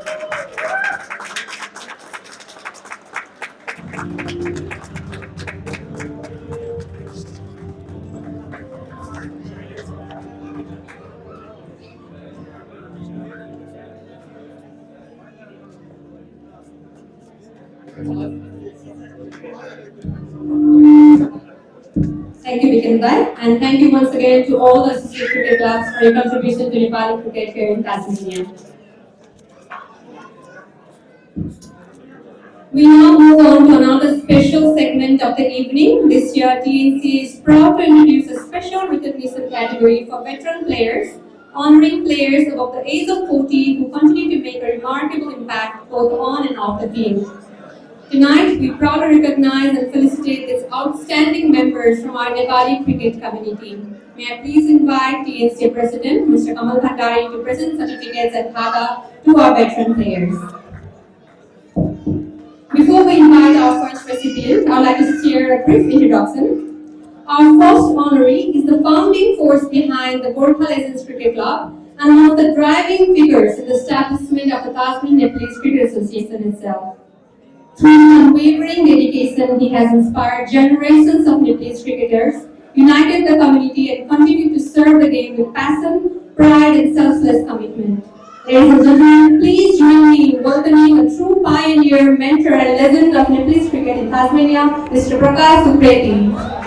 Thank you, Vikan Bhai, and thank you once again to all the associate cricket clubs for your contribution to Nepali cricket here in Tasmania. We now move on to another special segment of the evening. This year, TNCA is proud to introduce a special recognition category for veteran players, honoring players above the age of 40 who continue to make a remarkable impact both on and off the field. Tonight, we proudly recognize and felicitate these outstanding members from our Nepali cricket community. May I please invite TNCA President, Mr. Kamal Bhandari, to present certificates at Dhaka to our veteran players. Before we invite our first recipient, I would like to share a brief introduction. Our first honoree is the founding force behind the Gorkha Legends Cricket Club and one of the driving figures in the establishment of the Tasmanian Nepalese Cricket Association itself. Through his unwavering dedication, he has inspired generations of Nepalese cricketers, united the community, and continued to serve the game with passion, pride, and selfless commitment. Ladies and gentlemen, please join me in welcoming a true pioneer, mentor, and legend of Nepalese cricket in Tasmania, Mr. Prakash Utreti.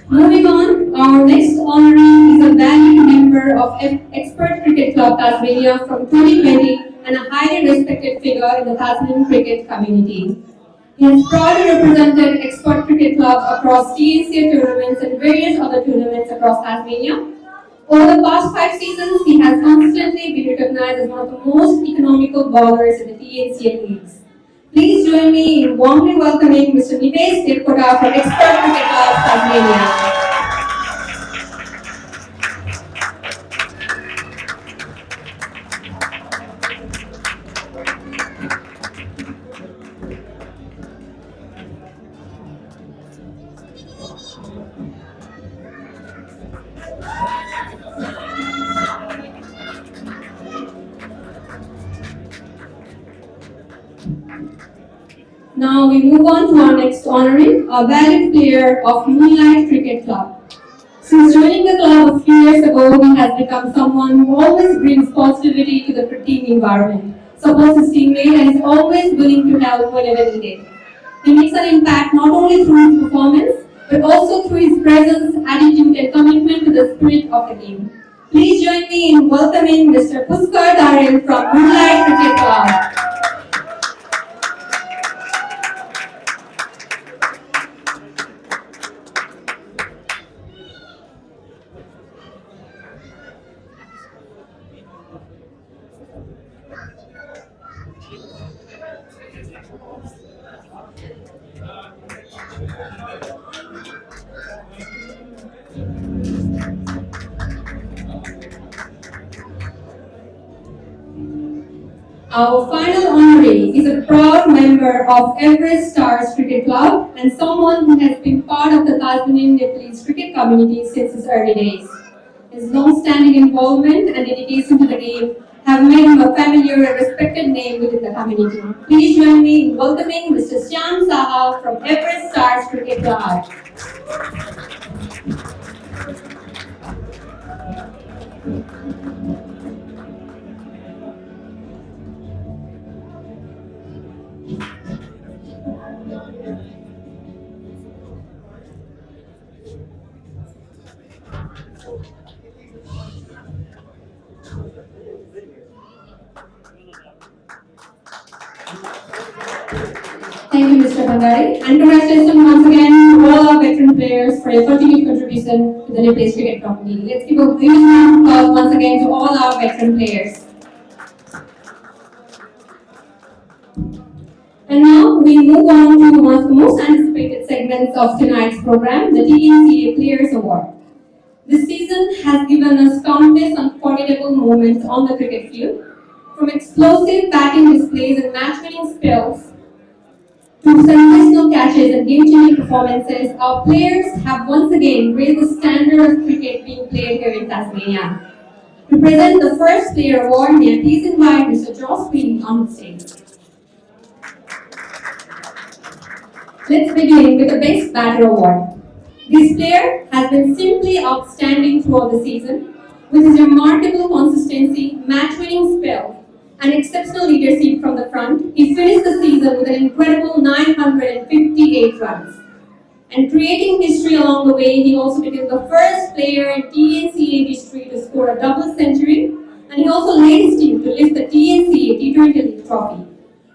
Moving on, our next honoree is a valued member of Expert Cricket Club Tasmania from 2020 and a highly respected figure in the Tasmanian cricket community. He has proudly represented Expert Cricket Club across TNCA tournaments and various other tournaments across Tasmania. Over the past 5 seasons, he has constantly been recognized as one of the most economical bowlers in the TNCA leagues. Please join me in warmly welcoming Mr. Nivesh Devkota from Expert Cricket Club Tasmania. Now we move on to our next honoree, a valued player of Moonlight Cricket Club. Since joining the club a few years ago, he has become someone who always brings positivity to the team environment, supports his teammates, and is always willing to help whenever needed. He makes an impact not only through his performance, but also through his presence, attitude, and commitment to the spirit of the game. Please join me in welcoming Mr. Puskar Daril from Moonlight Cricket Club. Our final honoree is a proud member of Everest Stars Cricket Club and someone who has been part of the Tasmanian Nepalese cricket community since his early days. His long-standing involvement and dedication to the game have made him a familiar and respected name within the community. Please join me in welcoming Mr. Shyam Saha from Everest Stars Cricket Club. Thank you, Mr. Bhandari, and congratulations once again to all our veteran players for your continued contribution to the Nepalese cricket community. Let's give a huge round of applause once again to all our veteran players. And now we move on to one of the most anticipated segments of tonight's program, the TNCA Players Award. This season has given us countless unforgettable moments on the cricket field, from explosive batting displays and match-winning spells to sensational catches and game-changing performances. Our players have once again raised the standard of cricket being played here in Tasmania. To present the first player award, may I please invite Mr. Joss Green on the stage. Let's begin with the Best Batter Award. This player has been simply outstanding throughout the season. With his remarkable consistency, match-winning spell, and exceptional leadership from the front, he finished the season with an incredible 958 runs. And creating history along the way, he also became the first player in TNCA history to score a double century, and he also led his team to lift the TNCA T20 League trophy.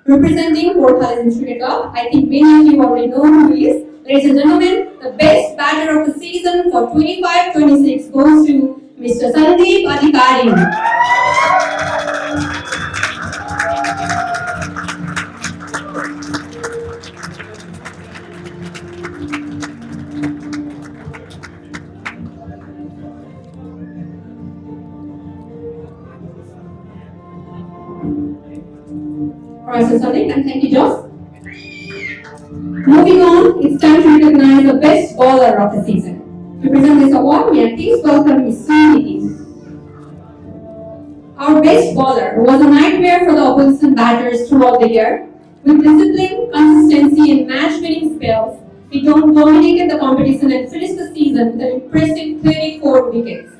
Representing Port Paladins Cricket Club, I think many of you already know who he is. Ladies and gentlemen, the best batter of the season for 25-26 goes to Mr. Sandeep Adhikari. Alright, so Sandeep, and thank you, Joss. Moving on, it's time to recognize the best bowler of the season. To present this award, may I please welcome Ms. Suniti. Our best bowler was a nightmare for the opposition batters throughout the year. With discipline, consistency, and match-winning spells, he dominated the competition and finished the season with an impressive 34 wickets.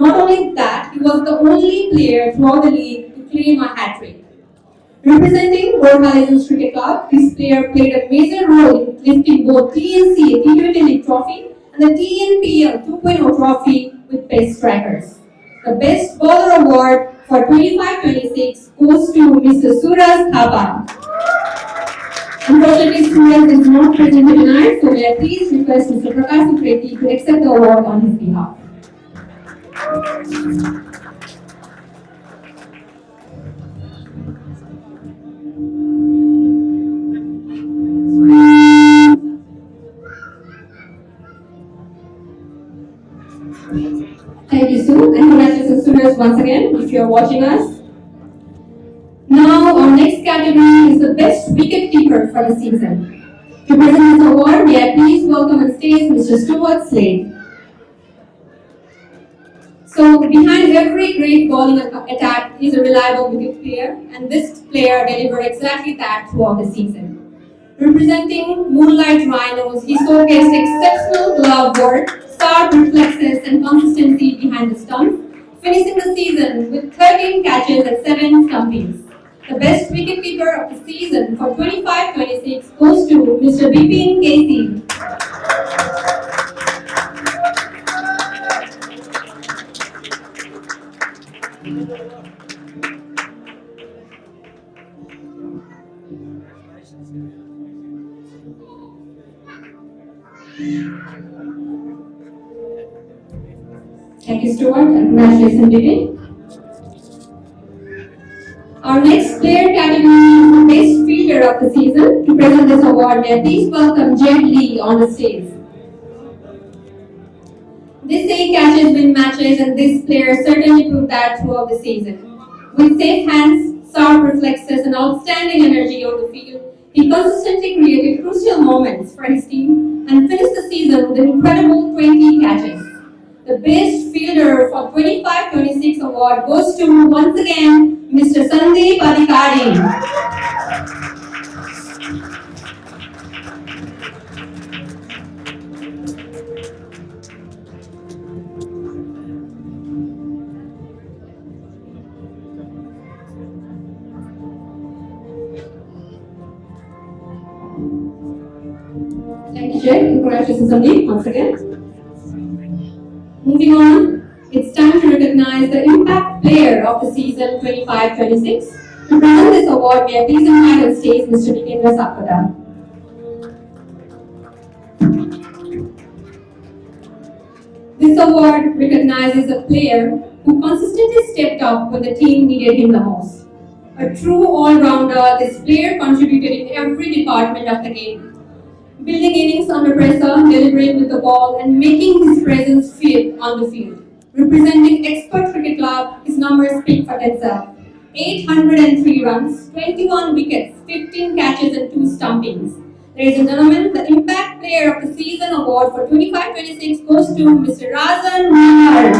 Not only that, he was the only player throughout the league to claim a hat-trick. Representing Port Paladins Cricket Club, this player played a major role in lifting both TNCA T20 League trophy and the TNPL 2.0 trophy with best strikers. The Best Bowler Award for 25-26 goes to Mr. Suraj Thapa. Unfortunately, Suraj is not present tonight, so may I please request Mr. Prakash Sukreti to accept the award on his behalf. Thank you, Sue, and congratulations, Suraj, once again, if you are watching us. Now, our next category is the Best Wicket Keeper for the season. To present this award, may I please welcome on stage Mr. Stuart Slade. So behind every great bowling attack is a reliable wicket player, and this player delivered exactly that throughout the season. Representing Moonlight Rhinos, he showcased exceptional glove work, sharp reflexes, and consistency behind the stumps, finishing the season with 13 catches and 7 stumpings. The best wicketkeeper of the season for 25-26 goes to Mr. Bipin Casey. Thank you, Stuart, and congratulations, Bipin. Our next player category is the best fielder of the season. To present this award, may I please welcome Jed Lee on the stage. This 8 catches win matches, and this player certainly proved that throughout the season. With safe hands, sharp reflexes, and outstanding energy on the field, he consistently created crucial moments for his team and finished the season with an incredible 20 catches. The best fielder for 25-26 award goes to, once again, Mr. Sandeep Adhikari. Thank you, Jay. Congratulations, Sandeep, once again. Moving on, it's time to recognize the impact player of the season 25-26. To present this award, may I please invite on stage Mr. Nikendra Sakpada. This award recognizes a player who consistently stepped up when the team needed him the most. A true all-rounder, this player contributed in every department of the game, building innings under pressure, delivering with the ball, and making his presence felt on the field. Representing Expert Cricket Club, his numbers speak for themselves. 803 runs, 21 wickets, 15 catches, and 2 stumpings. Ladies and gentlemen, the Impact Player of the Season award for 25-26 goes to Mr. Razan Mahar.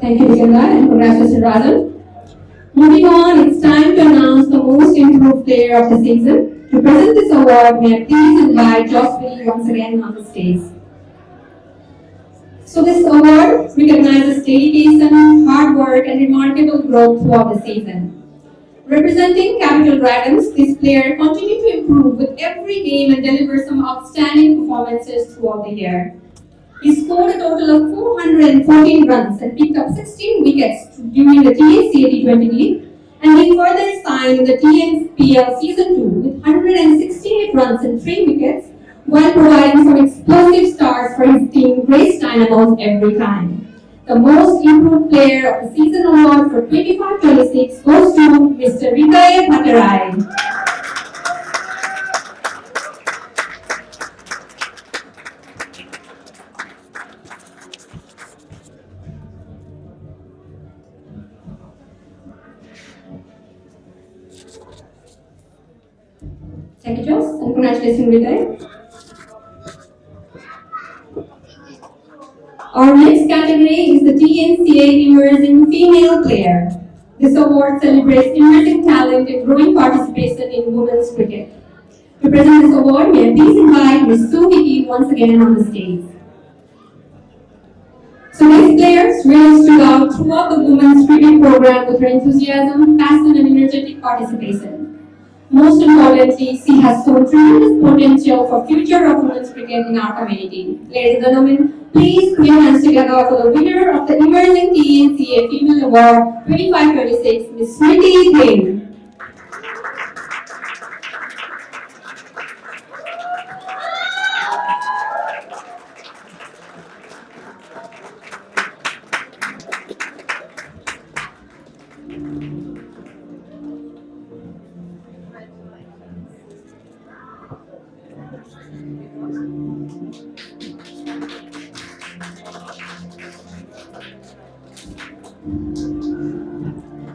Thank you, Nikendra, and congratulations, Razan. Moving on, it's time to announce the most improved player of the season. To present this award, may I please invite Jocelyn once again on the stage. So this award recognizes dedication, hard work, and remarkable growth throughout the season. Representing Capital Dragons, this player continued to improve with every game and deliver some outstanding performances throughout the year. He scored a total of 414 runs and picked up 16 wickets during the TNCA T20 League, and he further signed in the TNPL Season 2 with 168 runs and 3 wickets, while providing some explosive starts for his team, Grace Dynamos every time. The Most Improved Player of the Season award for 25-26 goes to Mr. Rikay Bhattarai. Thank you, Jos, and congratulations, Rikay. Our next category is the TNCA Emerging Female Player. This award celebrates emerging talent and growing participation in women's cricket. To present this award, may I please invite Ms. Sue Hickey once again on the stage. So these players really stood out throughout the women's cricket program with her enthusiasm, passion, and energetic participation. Most importantly, she has shown tremendous potential for future of women's cricket in our community. Ladies and gentlemen, please put your hands together for the winner of the Emerging TNCA Female Award 25-26, Ms. Smriti Dev.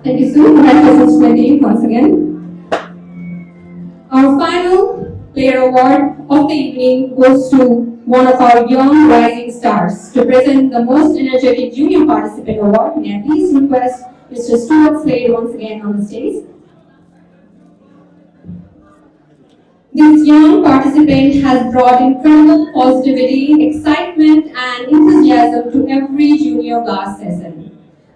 Thank you, Sue. Congratulations to my team once again. Our final player award of the evening goes to one of our young rising stars. To present the most energetic junior participant award, may I please request Mr. Stuart Slade once again on the stage. This young participant has brought incredible positivity, excitement, and enthusiasm to every junior class session.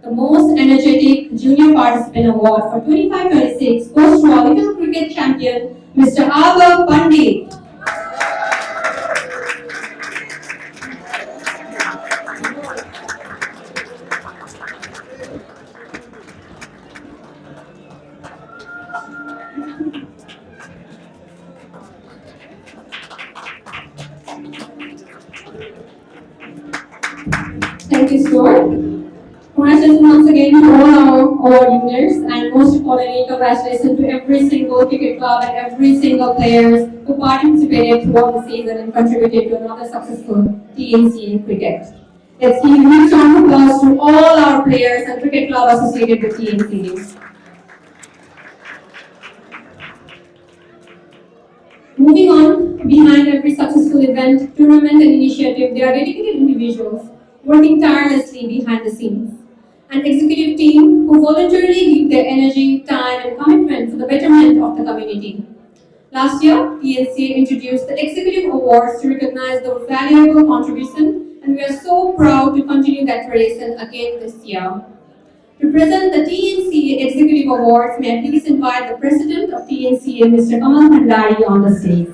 The most energetic junior participant award for 25-26 goes to our little cricket champion, Mr. Ava Pandit. Thank you, Stuart. Congratulations once again to all our award winners, and most importantly, congratulations to every single cricket club and every single player who participated throughout the season and contributed to another successful TNCA cricket. Let's give a huge round of applause to all our players and cricket club associated with TNCA. Moving on, behind every successful event, tournament, and initiative, there are dedicated individuals working tirelessly behind the scenes. An executive team who voluntarily give their energy, time, and commitment for the betterment of the community. Last year, TNCA introduced the Executive Awards to recognize the valuable contribution, and we are so proud to continue that tradition again this year. To present the TNCA Executive Awards, may I please invite the President of TNCA, Mr. Kamal Bhandari, on the stage.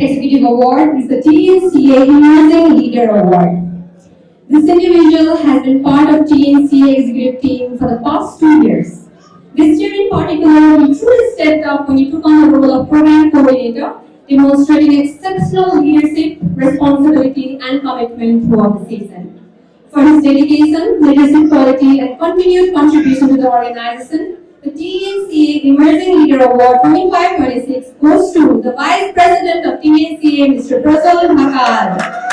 Executive Award is the TNCA Emerging Leader Award. This individual has been part of TNCA executive team for the past 2 years. This year in particular, he truly stepped up when he took on the role of program coordinator, demonstrating exceptional leadership, responsibility, and commitment throughout the season. For his dedication, leadership quality, and continued contribution to the organization, the TNCA Emerging Leader Award 25-26 goes to the Vice President of TNCA, Mr. Prasad Hakal.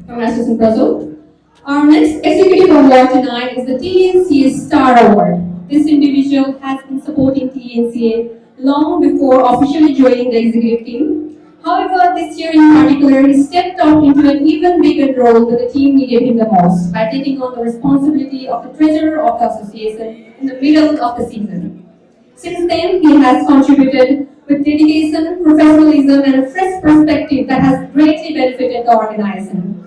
Congratulations, Prasad. Our next executive award tonight is the TNCA Star Award. This individual has been supporting TNCA long before officially joining the executive team. However, this year in particular, he stepped up into an even bigger role when the team needed him the most by taking on the responsibility of the treasurer of the association in the middle of the season. Since then, he has contributed with dedication, professionalism, and a fresh perspective that has greatly benefited the organization.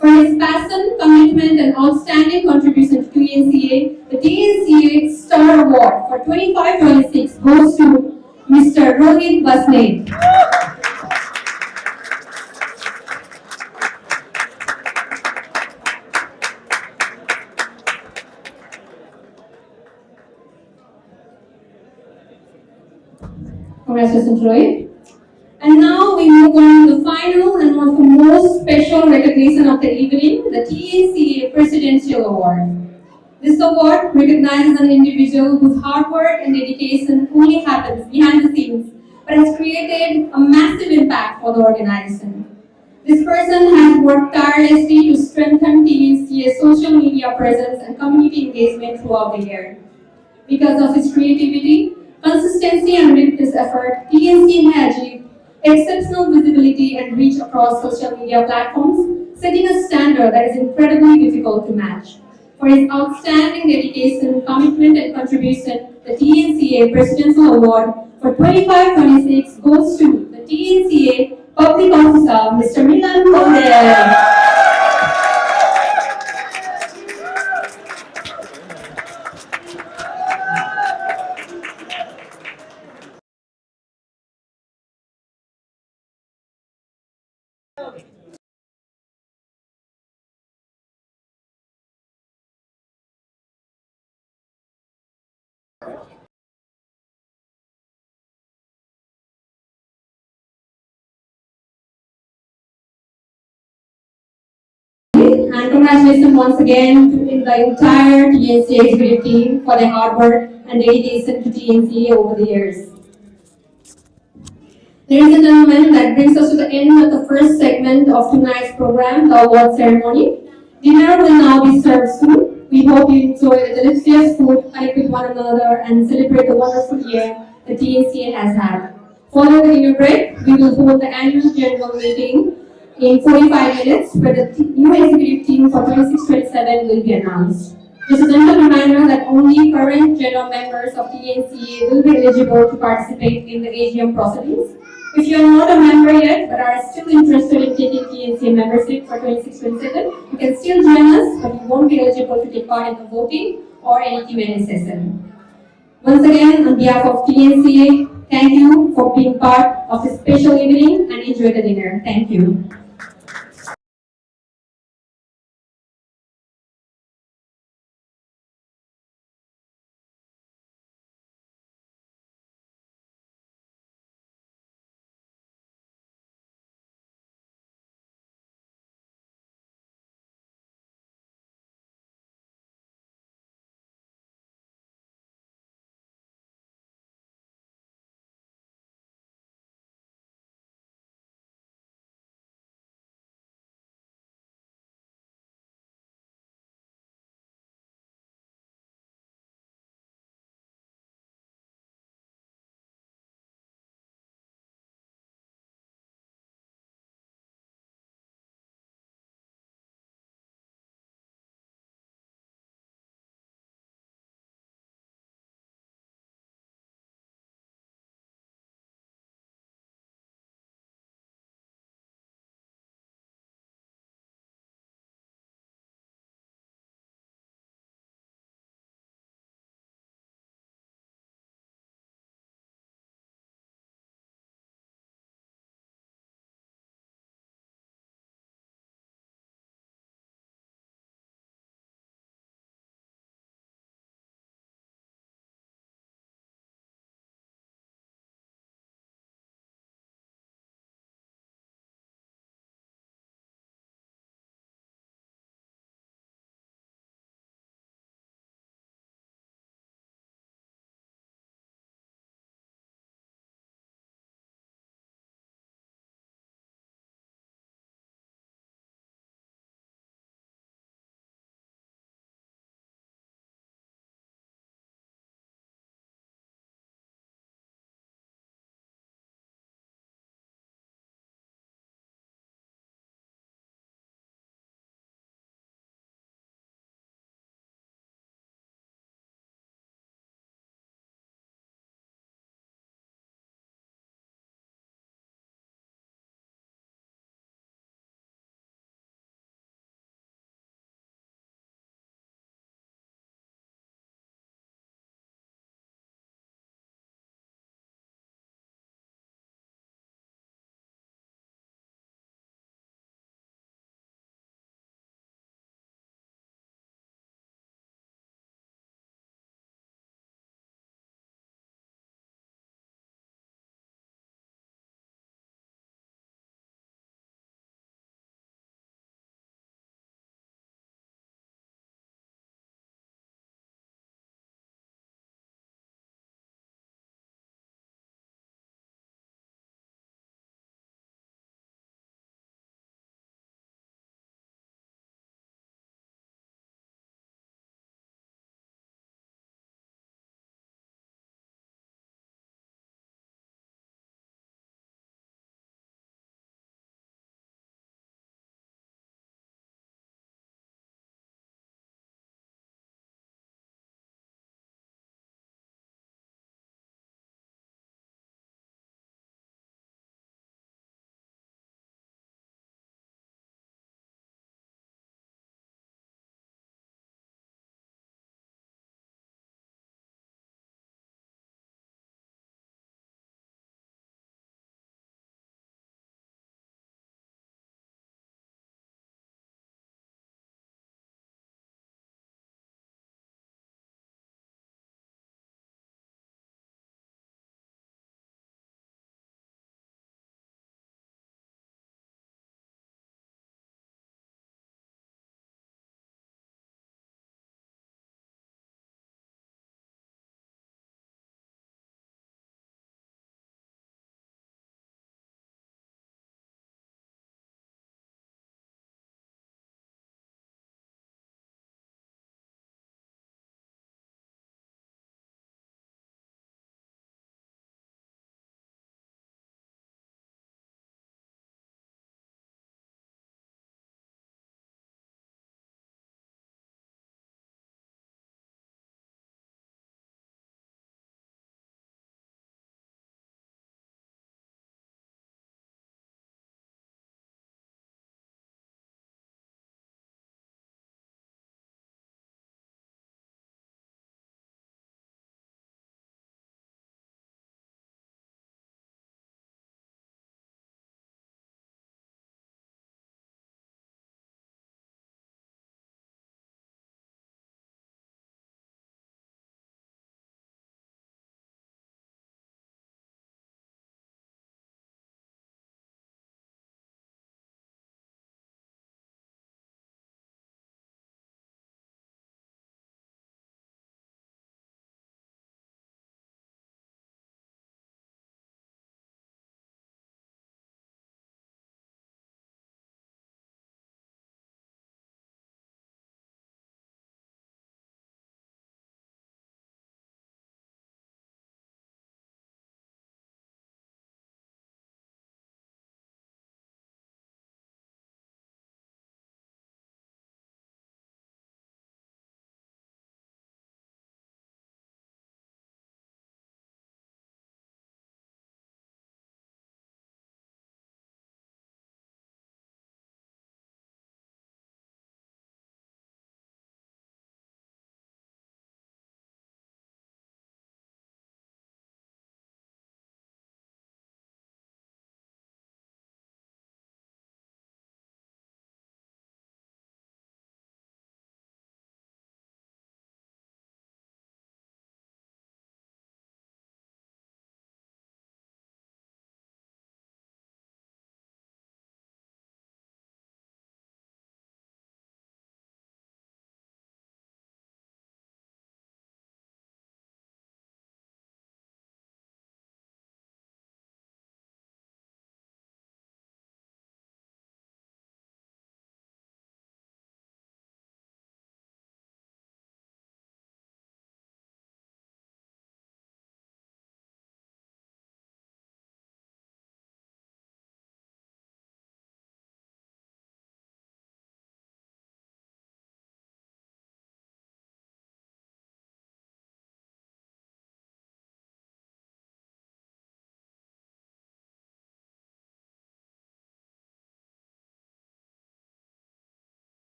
For his passion, commitment, and outstanding contribution to TNCA, the TNCA Star Award for 25-26 goes to Mr. Rohit Basnet. Congratulations, Rohit. And now we move on to the final and one of the most special recognition of the evening, the TNCA Presidential Award. This award recognizes an individual whose hard work and dedication only happens behind the scenes, but has created a massive impact for the organization. This person has worked tirelessly to strengthen TNCA's social media presence and community engagement throughout the year. Because of his creativity, consistency, and relentless effort, TNCA has achieved exceptional visibility and reach across social media platforms, setting a standard that is incredibly difficult to match. For his outstanding dedication, commitment, and contribution, the TNCA Presidential Award for for 25-26 goes to the TNCA Public Officer, Mr. Milan Kondel. And congratulations once again to the entire TNCA executive team for their hard work and dedication to TNCA over the years. Ladies and gentlemen, that brings us to the end of the first segment of tonight's program, the award ceremony. Dinner will now be served soon. We hope you enjoy the delicious food, connect with one another, and celebrate the wonderful year the TNCA has had. Following the dinner break, we will hold the annual general meeting in 45 minutes, where the new executive team for 26-27 will be announced. Just a gentle reminder that only current general members of TNCA will be eligible to participate in the AGM proceedings. If you are not a member yet but are still interested in taking TNCA membership for 26-27, you can still join us, but you won't be eligible to take part in the voting or any Q&A session. Once again, on behalf of TNCA, thank you for being part of this special evening and enjoy the dinner. Thank you.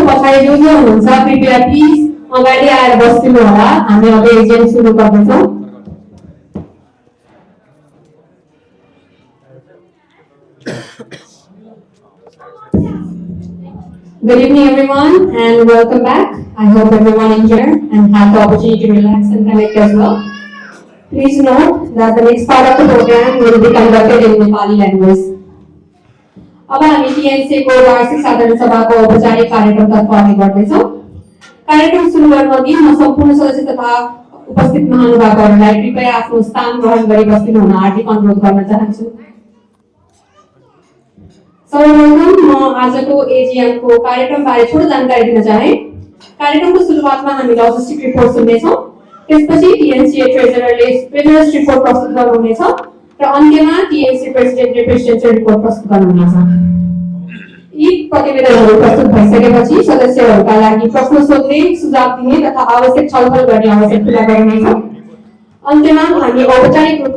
पछाडि जो हुनुहुन्छ कृपया please अगाडि आएर बस्दिनु होला। हामी अब AGM सुरु गर्दैछौँ। Good evening, everyone, and welcome back. I hope everyone enjoyed and had the opportunity to relax and connect as well. Please note that the next part of the program will be conducted in Nepali language. अब हामी TNCA को वार्षिक साधारण सभाको औपचारिक कार्यक्रमतर्फ अघि बढ्दैछौँ। कार्यक्रम सुरु गर्नुअघि म सम्पूर्ण सदस्य तथा उपस्थित महानुभावहरूलाई कृपया आफ्नो स्थान ग्रहण गरी बस्दिनु हुन हार्दिक अनुरोध गर्न चाहन्छु। सर्वप्रथम म आजको एजीएम को कार्यक्रमबारे थोरै जानकारी दिन चाहे। कार्यक्रमको सुरुवातमा हामी लजिस्टिक रिपोर्ट सुन्नेछौँ। त्यसपछि TNCA ट्रेजररले ट्रेजरर्स रिपोर्ट प्रस्तुत गर्नुहुनेछ र अन्त्यमा TNCA प्रेसिडेन्टले प्रेसिडेन्सियल रिपोर्ट प्रस्तुत गर्नुहुनेछ। यी प्रतिवेदनहरू प्रस्तुत भइसकेपछि सदस्यहरूका लागि प्रश्न सोध्ने, सुझाव दिने तथा आवश्यक छलफल गर्ने अवसर खुला गरिनेछ। अन्त्यमा हामी औपचारिक रूपमा